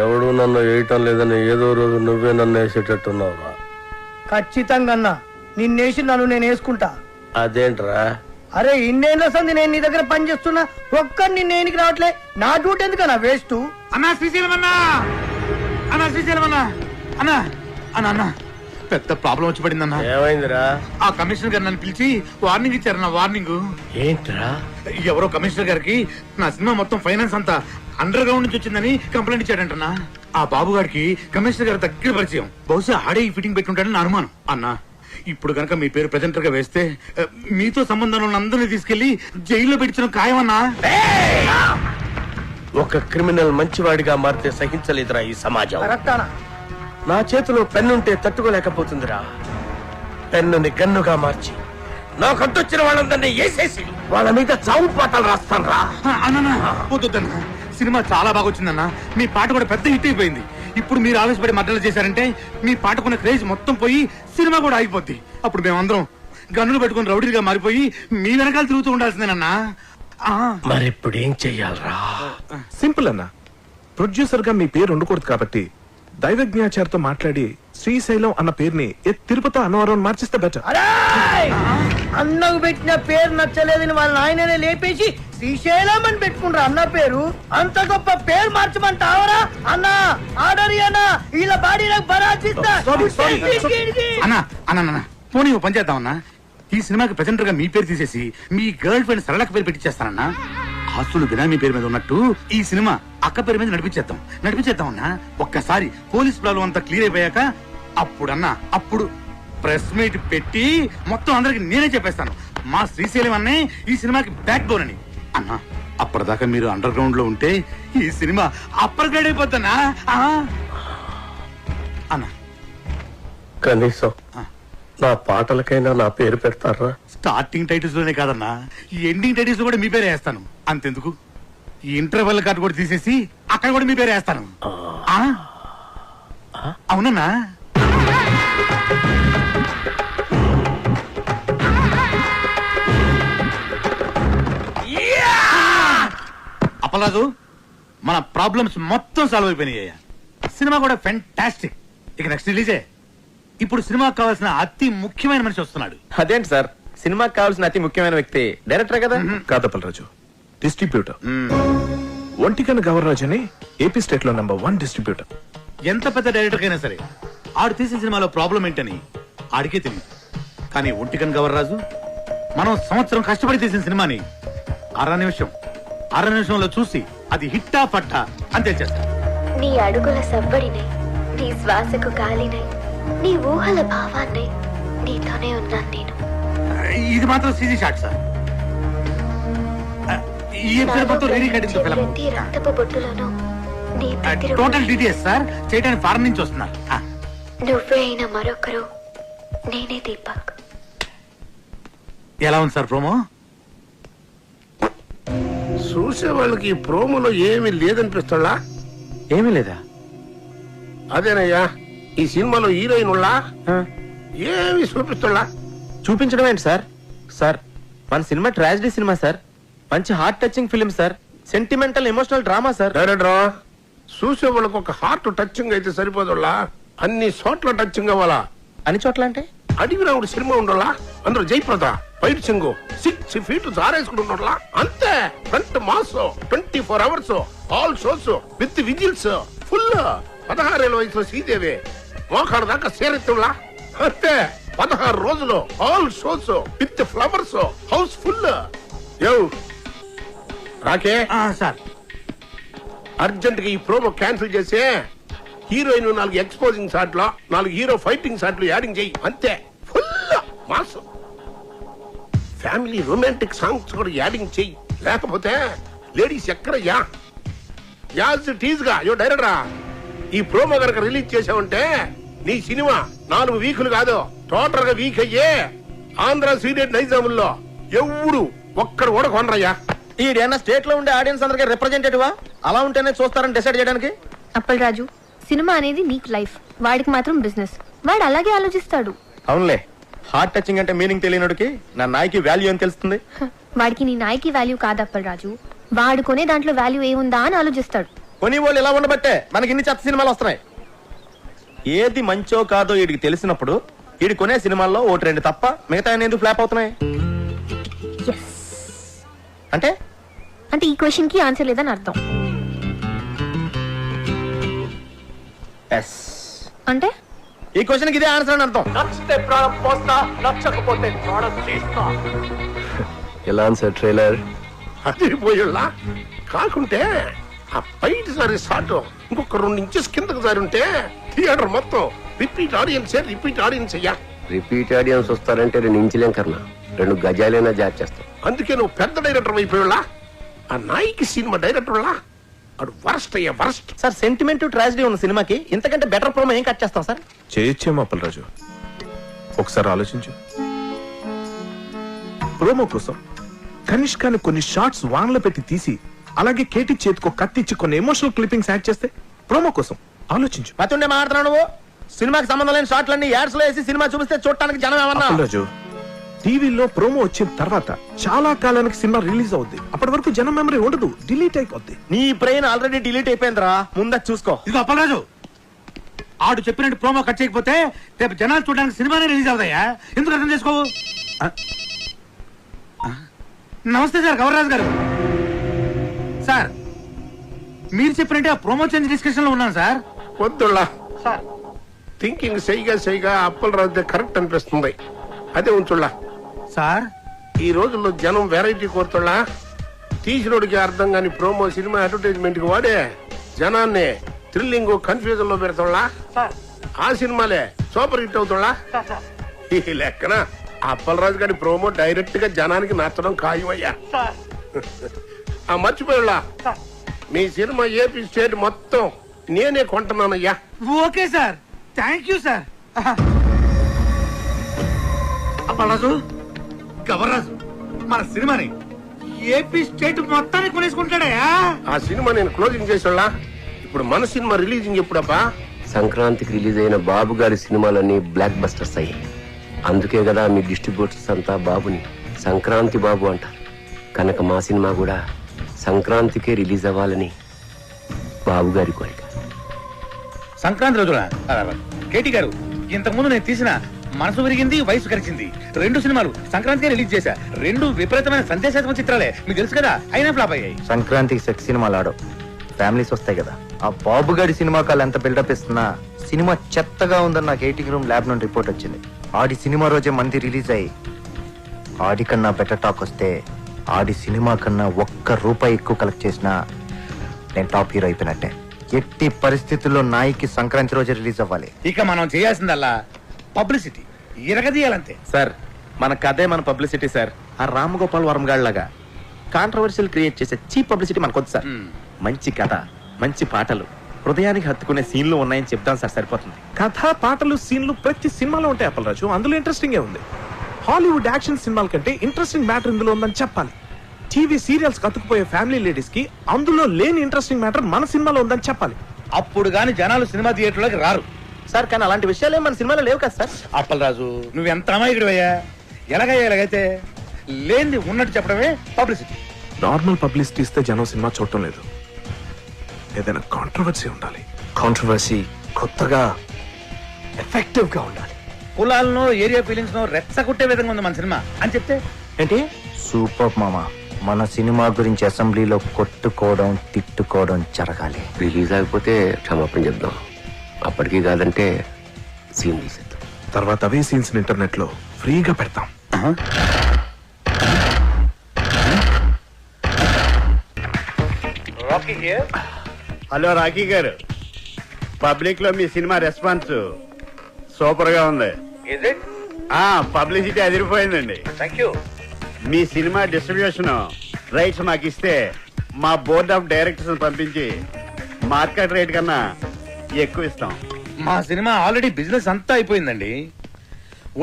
ఎవడు నన్ను వేయటం లేదని ఏదో రోజు నువ్వే నన్ను వేసేటట్టున్నావురా. ఖచ్చితంగా అన్నా నిన్నేసి నన్ను నేను వేసుకుంటా. అదేంట్రా? అరే ఇన్నేళ్ళ సంది నేను నీ దగ్గర పని చేస్తున్నా. ఒక్కడిని నేనికి రావట్లే. నా డ్యూటీ ఎందుకన్నా వేస్ట్. అన్నా శ్రీశైలం అన్నా, అన్నా శ్రీశైలం అన్నా, అన్నా అన్నా అన్నా పెద్ద ప్రాబ్లం వచ్చి పడిందన్నా. ఏమైందిరా? ఆ కమిషనర్ గారు నన్ను పిలిచి వార్నింగ్ ఇచ్చారన్నా. వార్నింగ్ ఏంట్రా? ఎవరో కమిషనర్ గారికి నా సినిమా మొత్తం ఫైనాన్స్ అంతా అండర్ గ్రౌండ్ నుంచి వచ్చిందని కంప్లైంట్ ఇచ్చాడంటన్నా. ఆ బాబు గారికి కమిషనర్ గారి దగ్గర పరిచయం. బహుశా ఆడే ఈ ఫిట్టింగ్ పెట్టుకుంటాడని నా అనుమానం. అన్నా ఇప్పుడు కనుక మీ పేరు ప్రెజెంటర్ గా వేస్తే మీతో సంబంధం ఉన్న అందరినీ తీసుకెళ్లి జైల్లో పెట్టించడం ఖాయమన్నా. ఒక క్రిమినల్ మంచివాడిగా మారితే సహించలేదురా ఈ సమాజం. నా చేతిలో పెన్నుంటే తట్టుకోలేకపోతుందిరా. పెన్నుని గన్నుగా మార్చి నాకు అడ్డొచ్చిన వాళ్ళందరినీ వేసేసి వాళ్ళ మీద చావు పాటలు రాస్తాను రా. పోతుందన్నా సినిమా చాలా బాగా వచ్చిందన్నా. మీ పాట కూడా పెద్ద హిట్ అయిపోయింది. ఇప్పుడు మీరు ఆవేశపడి మద్దతు చేశారంటే మీ పాటకున్న క్రేజ్ మొత్తం పోయి సినిమా కూడా ఆగిపోద్ది. అప్పుడు మేమందరం గన్నులు పెట్టుకుని రౌడీలుగా మారిపోయి మీ వెనకాల తిరుగుతూ ఉండాల్సిందేనన్నా. మరి ఇప్పుడు ఏం చెయ్యాలరా? సింపుల్ అన్న. ప్రొడ్యూసర్ గా మీ పేరు ఉండకూడదు కాబట్టి దైవజ్ఞాచారితో మాట్లాడి శ్రీశైలం అన్న పేరుని తిరుపతి అన్నవరం మార్చిస్తే బెటర్. అన్నకు పెట్టిన పేరు నచ్చలేదని వాళ్ళ ఆయననే లేపేసి శ్రీశైలం అని పెట్టుకుంటారు అన్న పేరు. అంత గొప్ప పేరు మార్చమంటావరా అన్న? ఆర్డర్ అన్నా వీళ్ళ బాడీ నాకు బరాచిస్తా. అన్నా అన్న పోనీ ఓ పని చేద్దామన్నా. ఈ సినిమాకి ప్రెజెంటర్ గా మీ పేరు తీసేసి మీ గర్ల్ ఫ్రెండ్ సరళక పేరు పెట్టించేస్తానన్నా. ఆస్తులు బినామీ పేరు మీద ఉన్నట్టు ఈ సినిమా అక్క పేరు మీద నడిపించేద్దాం అన్నా. ఒక్కసారి పోలీస్ ప్రాబ్లం అంతా క్లియర్ అయిపోయాక అప్పుడు ప్రెస్ మీట్ పెట్టి మొత్తం అందరికి నేనే చెప్పేస్తాను మా శ్రీశైలం అన్నే ఈ సినిమాకి బ్యాక్ బోన్ అని. అన్నా అప్పటిదాకా మీరు అండర్ గ్రౌండ్ లో ఉంటే ఈ సినిమా అప్పర్ గ్రేడ్ అయిపోతానా అన్నా? కనీసం నా పాటలకైనా నా పేరు పెడతారా? స్టార్టింగ్ టైటిల్స్ లోనే కాదన్నా, ఈ ఎండింగ్ టైటిల్స్ కూడా మీ పేరే వేస్తాను. అంతెందుకు ఈ ఇంటర్వెల్ కార్డు కూడా తీసేసి అక్కడ కూడా మీ పేరే వేస్తాను. అవునన్నా? అప్పలాదు మన ప్రాబ్లమ్స్ మొత్తం సాల్వ్ అయిపోయినాయి. సినిమా కూడా ఫెంటాస్టిక్. ఇక నెక్స్ట్ రిలీజే. ఇప్పుడు సినిమాకి కావాల్సిన అతి ముఖ్యమైన మనిషి వస్తున్నాడు. అదేంటి సార్, సినిమాకి కావాల్సిన అతి ముఖ్యమైన వ్యక్తి డైరెక్టర్ కదా? కాదప్పలరాజు, డిస్ట్రిబ్యూటర్. ఒంటికన్ గవర్రాజ్ అని ఏపీ స్టేట్ లో నంబర్ 1 డిస్ట్రిబ్యూటర్. ఎంత పెద్ద డైరెక్టర్ అయినా సరే ఆడు తీసిన సినిమాలో ప్రాబ్లం ఏంటని ఆడికే తెలియదు. కానీ ఒంటికన్ గవర్రాజు మనం సంవత్సరం కష్టపడి తీసిన సినిమాని అర నిమిషంలో చూసి అది హిట్టా పట్టా అని తెలిచేస్తా. నీ అడుగుల సవ్వడినై, నీ శ్వాసకు గాలినై, నీ ఊహల భావాన్నై నీతోనే ఉన్నాను నేను. ఇది మాత్రం సీజీ షాట్ సార్. ఈ ఎపిసోడ్ మొత్తం రీ రికార్డింగ్ ఫిల్మ్. ప్రతి రక్తపు బొట్టులోనూ నీ ప్రతిరూపం. టోటల్ డీటెయిల్స్ సార్ చేయడానికి ఫారెన్ నుంచి వస్తున్నారు. నువ్వే అయిన మరొకరు నేనే దీపక్. ఎలా ఉంది సార్ ప్రోమో? చూసే వాళ్ళకి ఈ ప్రోమోలో ఏమీ లేదనిపిస్తుందా? ఏమీ లేదా? అదేనయ్యా, ఈ సినిమాలో హీరోయిన్ ఉళ్ళా ఏమి చూపిస్తుందా? చూపించడం ఏంటి సార్? సార్ మన సినిమా ట్రాజడీ సినిమా సార్. మంచి heart touching film sir. Sentimental emotional drama sir. డైరెక్టరా, చూసే వాళ్ళకి ఒక హార్ట్ టచింగ్ అయితే సరిపోదులా, అన్ని చోట్ల టచింగ్ అవ్వాలా. అన్ని చోట్ల అంటే అడిగి రావుడు సినిమా ఉండాలా, అందులో జయప్రద ఫైట్ సింగ్ 6 feet జారేసుకుంటున్నా అంతే. Front mass 24 hours all shows with whistles full. 16 ఏళ్ల వయసులో శ్రీదేవి మోకాడు దాకా సేరెత్తులా అంతే. 16 రోజులు all shows with flowers house full. రాకే సార్, అర్జెంట్ గా ఈ ప్రోమో క్యాన్సిల్ చేసి హీరోయిన్ 4 ఎక్స్పోజింగ్ షాట్లు, 4 హీరో ఫైటింగ్ షాట్లు యాడింగ్ చెయ్యి అంతే. Full mass family romantic songs కూడా యాడింగ్ చెయ్యి. లేకపోతే లేడీస్ ఎక్కడయ్యా యాజ్ టీజ్ గా డైరెక్టరా ఈ ప్రోమో కనుక రిలీజ్ చేసావంటే నీ సినిమా 4 వీకులు కాదు టోటల్ గా వీక్ అయ్యే ఆంధ్ర సీడెడ్ నైజాముల్లో ఎవడు ఒక్కడు కూడా కొనరయ్యా. ఈడేనా స్టేట్ లో ఉండే ఆడియన్స్ అందరికి రిప్రజెంటేటివా? అలా ఉంటేనే చూస్తారని డిసైడ్ చేయడానికి. అప్పలరాజు, సినిమా అనేది నీకు లైఫ్, వాడికి మాత్రం బిజినెస్. వాడు అలాగే ఆలోచిస్తాడు. అవునులే, హార్ట్ టచింగ్ అంటే మీనింగ్ తెలియనుడికి నా నాయకి వాల్యూ అని తెలుస్తుంది. వాడికి నీ నాయకి వాల్యూ కాదు అప్పలరాజు, వాడు కొనే దాంట్లో వాల్యూ ఏముందా అని ఆలోచిస్తాడు. కొని వాళ్ళు ఇలా ఉండబట్టే మనకి ఇన్ని చెత్త సినిమాలు వస్తున్నాయి. ఏది మంచో కాదో వీడికి తెలిసినప్పుడు వీడి కొనే సినిమాల్లో 1-2 తప్ప మిగతా ఎందుకు ఫ్లాప్ అవుతున్నాయి? అంటే అంటే ఈ క్వశ్చన్ కి ఆన్సర్ లేదని అర్థం. అంటే ఈ క్వశ్చన్ కి ఇదే ఆన్సర్ అని అర్థం. నచ్చితే ప్రాణం పోస్తా, నచ్చకపోతే ప్రాణం తీస్తా. ఎలా సార్ ట్రైలర్? అది పోయిల్లా కాకుంటే ఆ పైటి సారి షాట్ ఇంకొక 2 inches కిందకు సారి ఉంటే థియేటర్ మొత్తం రిపీట్ ఆడియన్స్ అయ్యా. రిపీట్ ఆడియన్స్ వస్తారంటే 2 ఇంచులేం కర్ణ, 2 గజాలైనా జార్ చేస్తాం. అందుకే నువ్వు పెద్ద డైరెక్టర్ అయిపోయిలా. ఆ నాయకి సినిమా డైరెక్టర్ అడు వరస్ట్ అయ్యా, వరస్ట్. సార్ సెంటిమెంట్ ట్రాజడీ ఉన్న సినిమాకి ఇంతకంటే బెటర్ ప్రోమో ఏం కట్ చేస్తాం సార్? చేయొచ్చేమో అప్పలరాజు, ఒకసారి ఆలోచించు. ప్రోమో కోసం కనిష్కాని కొన్ని షార్ట్స్ వాన్లో పెట్టి తీసి అలాగే కేటీ చేతికి కత్తిచ్చి కొన్ని ఎమోషనల్ క్లిప్పింగ్స్ యాడ్ చేస్తే ప్రోమో కోసం ఆలోచించు. మతుండే మాట్లాడుతున్నావు నువ్వు. సినిమాకి సంబంధం లేని షాట్లన్నీ యాడ్స్ లో వేసి సినిమా చూపిస్తే చూడటానికి జనం ఏమన్నా? అప్పలరాజు, టీవీలో ప్రోమో వచ్చిన తర్వాత చాలా కాలానికి సినిమా రిలీజ్ అవుద్ది. అప్పటి వరకు జనం మెమరీ ఉండదు, డిలీట్ అయిపోద్ది. నీ బ్రెయిన్ ఆల్రెడీ డిలీట్ అయిపోయిందిరా, ముందు చూసుకో. ఇదిగో అప్పలరాజు, ఆడు చెప్పినట్టు ప్రోమో కట్ చేయకపోతే రేపు జనాలు చూడడానికి సినిమానే రిలీజ్ అవుతాయా? ఎందుకు అర్థం చేసుకోవు? నమస్తే సార్, గౌరరాజు గారు. సార్ మీరు చెప్పినట్టే ఆ ప్రోమో చేంజ్ డిస్కషన్ లో ఉన్నాను సార్. వద్దులా థింకింగ్ సైగా అప్పలరాజు కరెక్ట్ అనిపిస్తుంది. అదే ఉంచుళ్ళా సార్. ఈ రోజుల్లో జనం వెరైటీ కోరుతున్నా. తీసినోడికి అర్థం కాని ప్రోమో సినిమా అడ్వర్టైజ్మెంట్ కి వాడే జనాన్ని థ్రిల్లింగ్ కన్ఫ్యూజన్ లో పెడతాళ్ళా. ఆ సినిమాలే సూపర్ హిట్ అవుతున్నా. ఈ లెక్కన అప్పలరాజు గారి ప్రోమో డైరెక్ట్ గా జనానికి నచ్చడం ఖాయమయ్యా. మర్చిపోయాళ్ళా, మీ సినిమా ఏపీ స్టేట్ మొత్తం నేనే కొంటున్నానయ్యా. Okay sir, thank you sir. Appalaraju, Gavarraju మన సినిమాని ఏపీ స్టేట్ మొత్తాన్ని కొనేసుకుంటాడయా. ఆ సినిమా నేను క్లోజింగ్ చేసేళ్ళా. ఇప్పుడు మన సినిమా రిలీజింగ్ ఎప్పుడబ్బా? సంక్రాంతికి రిలీజ్ అయిన బాబు గారి సినిమాలన్నీ బ్లాక్ బస్టర్స్ అయ్యాయి. అందుకే కదా మీ డిస్ట్రిబ్యూటర్స్ అంతా బాబుని సంక్రాంతి బాబు అంటారు. కనుక మా సినిమా కూడా సంక్రాంతికే రిలీజ్ అవ్వాలని బాబు గారి కోరిక. సంక్రాంతి రోజున కేటీ గారు, ఇంతకుముందు నేను తీసిన మనసు విరిగింది వయసు కలిసింది 2 సినిమాలు సంక్రాంతికే రిలీజ్ చేశా. 2 విపరీతమైన సందేశాత్మక చిత్రాలే, మీకు తెలుసు కదా, అయినా ఫ్లాప్ అయ్యాయి. సంక్రాంతికి సెక్స్ సినిమాలు ఆడవు, ఫ్యామిలీస్ వస్తాయి కదా. ఆ బాబు గారి సినిమా కాలు ఎంత బిల్డప్ ఇస్తున్నా సినిమా చెత్తగా ఉందని నాకు 80 రూమ్ ల్యాబ్ నుండి రిపోర్ట్ వచ్చింది. ఆడి సినిమా రోజే మంది రిలీజ్ అయ్యి ఆడి కన్నా బెటర్ టాక్ వస్తే ఆడి సినిమా కన్నా ₹1 ఎక్కువ కలెక్ట్ చేసినా నేను టాప్ హీరో అయిపోయినట్టే. ఎట్టి పరిస్థితుల్లో నాయికి సంక్రాంతి రోజే రిలీజ్ అవ్వాలి. ఇక మనం చేయాల్సిందల్లా పబ్లిసిటీ. ఇరగదీయాలంతే. సార్ మన కథే మన పబ్లిసిటీ సార్. ఆ రామగోపాల్ వర్మ గాళ్ళగా కాంట్రవర్షియల్ క్రియేట్ చేసే చీప్ పబ్లిసిటీ మనకొద్దు సార్. మంచి కథ, మంచి పాటలు, హృదయానికి హత్తుకునే సీన్లు ఉన్నాయని చెప్తాం సార్, సరిపోతుంది. కథ, పాటలు, సీన్లు ప్రతి సినిమాలో ఉంటాయి అప్పలరాజు. అందులో ఇంట్రెస్టింగ్ ఉంది. హాలీవుడ్ యాక్షన్ సినిమాల కంటే ఇంట్రెస్టింగ్ మ్యాటర్ ఇందులో ఉందని చెప్పాలి. టీవీ సీరియల్స్ కతుకుపోయే ఫ్యామిలీ లేడీస్ కి అందులో లేని ఇంట్రెస్టింగ్ మ్యాటర్ మన సినిమాలో ఉందని చెప్పాలి. అప్పుడు గాని జనాలు సినిమా థియేటర్లోకి రారు సార్. కానీ అలాంటి విషయాలు మన సినిమాలో లేవు కదా సార్. అప్పలరాజు నువ్వెంత అమాయకుడు అయ్యా. ఎలాగైతే లేనిది ఉన్నట్టు చెప్పడమే పబ్లిసిటీ. నార్మల్ పబ్లిసిటీ ఇస్తే జనం సినిమా చూడటం లేదు. ఏదైనా కాంట్రవర్సీ ఉండాలి. కాంట్రవర్సీ కొత్తగా ఎఫెక్టివ్ గా ఉండాలి. కులాలను, ఏరియా ఫీలింగ్స్ రెచ్చగొట్టే విధంగా ఉంది మన సినిమా అని చెప్తే ఏంటి? సూపర్ మామా. మన సినిమా గురించి అసెంబ్లీలో కొట్టుకోవడం, తిట్టుకోవడం జరగాలి. రిలీజ్ అయిపోతే క్షమాపణ చెప్దాం. అప్పటికి కాదంటే సీన్ తీసేద్దాం. తర్వాత అవే సీన్స్ ఇంటర్నెట్ లో ఫ్రీగా పెడతాం. హలో రాకీ గారు, పబ్లిక్ లో మీ సినిమా రెస్పాన్స్ సూపర్ గా ఉంది. పబ్లిసిటీ అదిరిపోయిందండి. మీ సినిమా డిస్ట్రిబ్యూషన్ రైట్స్ మాకు ఇస్తే మా బోర్డ్ ఆఫ్ డైరెక్టర్స్ పంపించి మార్కెట్ రేట్ కన్నా ఎక్కువ ఇస్తాం. మా సినిమా ఆల్రెడీ బిజినెస్ అంతా అయిపోయిందండి.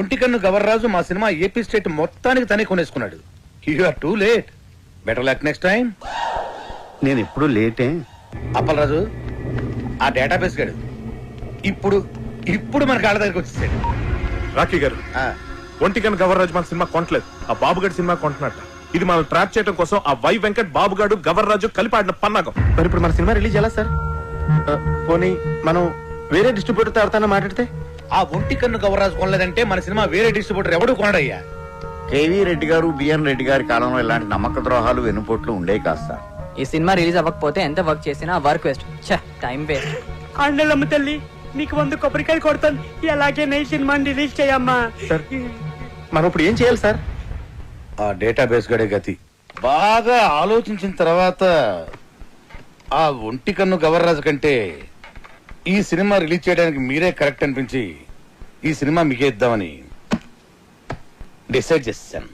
ఒంటికన్ను గవర్రాజు మా సినిమా ఏపీ స్టేట్ మొత్తానికి తనే కొనేసుకున్నాడు. You are too late. Better luck next time. నేను ఎప్పుడు లేటే. అప్పలరాజు ఆ డేటాబేస్ గాడు ఇప్పుడు మన కాళ్ళ దగ్గరికి వచ్చేసాడు. రాకీ గారు, ఒంటికన్ గవర్రాజు మన సినిమా కొనట్లేదు. ఆ బాబుగాడి సినిమా కొంటున్నట్ట. ఇది మనం ట్రాప్ చేయడం కోసం ఆ వై వెంకట్, బాబుగాడు, గవర్రాజు కలిపి ఆడిన పన్నాగం. మరి ఇప్పుడు మన సినిమా రిలీజ్ ఎలా సార్? పోనీ మనం వేరే డిస్ట్రిబ్యూటర్ తో ఎవరితో మాట్లాడితే? ఆ ఒంటికన్ను గవర్రాజు కొనలేదంటే మన సినిమా వేరే డిస్ట్రిబ్యూటర్ ఎవడు కొనడయ్యా. కేవీ రెడ్డి గారు, బిఎన్ రెడ్డి గారి కాలంలో ఇలాంటి నమ్మక ద్రోహాలు వెన్నుపోట్లు ఉండేవి కాదు సార్. ఈ సినిమా రిలీజ్ అవ్వకపోతే ఎంత వర్క్ చేసినా వర్క్ వేస్ట్, టైం వేస్ట్. అండలమ్మ తల్లి, నీకు 100 కొబ్బరికాయలు కొడతాను. ఎలాగే నీ సినిమాని రిలీజ్ చేయమ్మా. మనం ఇప్పుడు ఏం చేయాలి సార్? ఆ డేటాబేస్ గడే గతి. బాగా ఆలోచించిన తర్వాత ఆ ఒంటికన్ను గవర్రాజు కంటే ఈ సినిమా రిలీజ్ చేయడానికి మీరే కరెక్ట్ అనిపించి ఈ సినిమా మీకే ఇద్దామని డిసైడ్ చేశాను.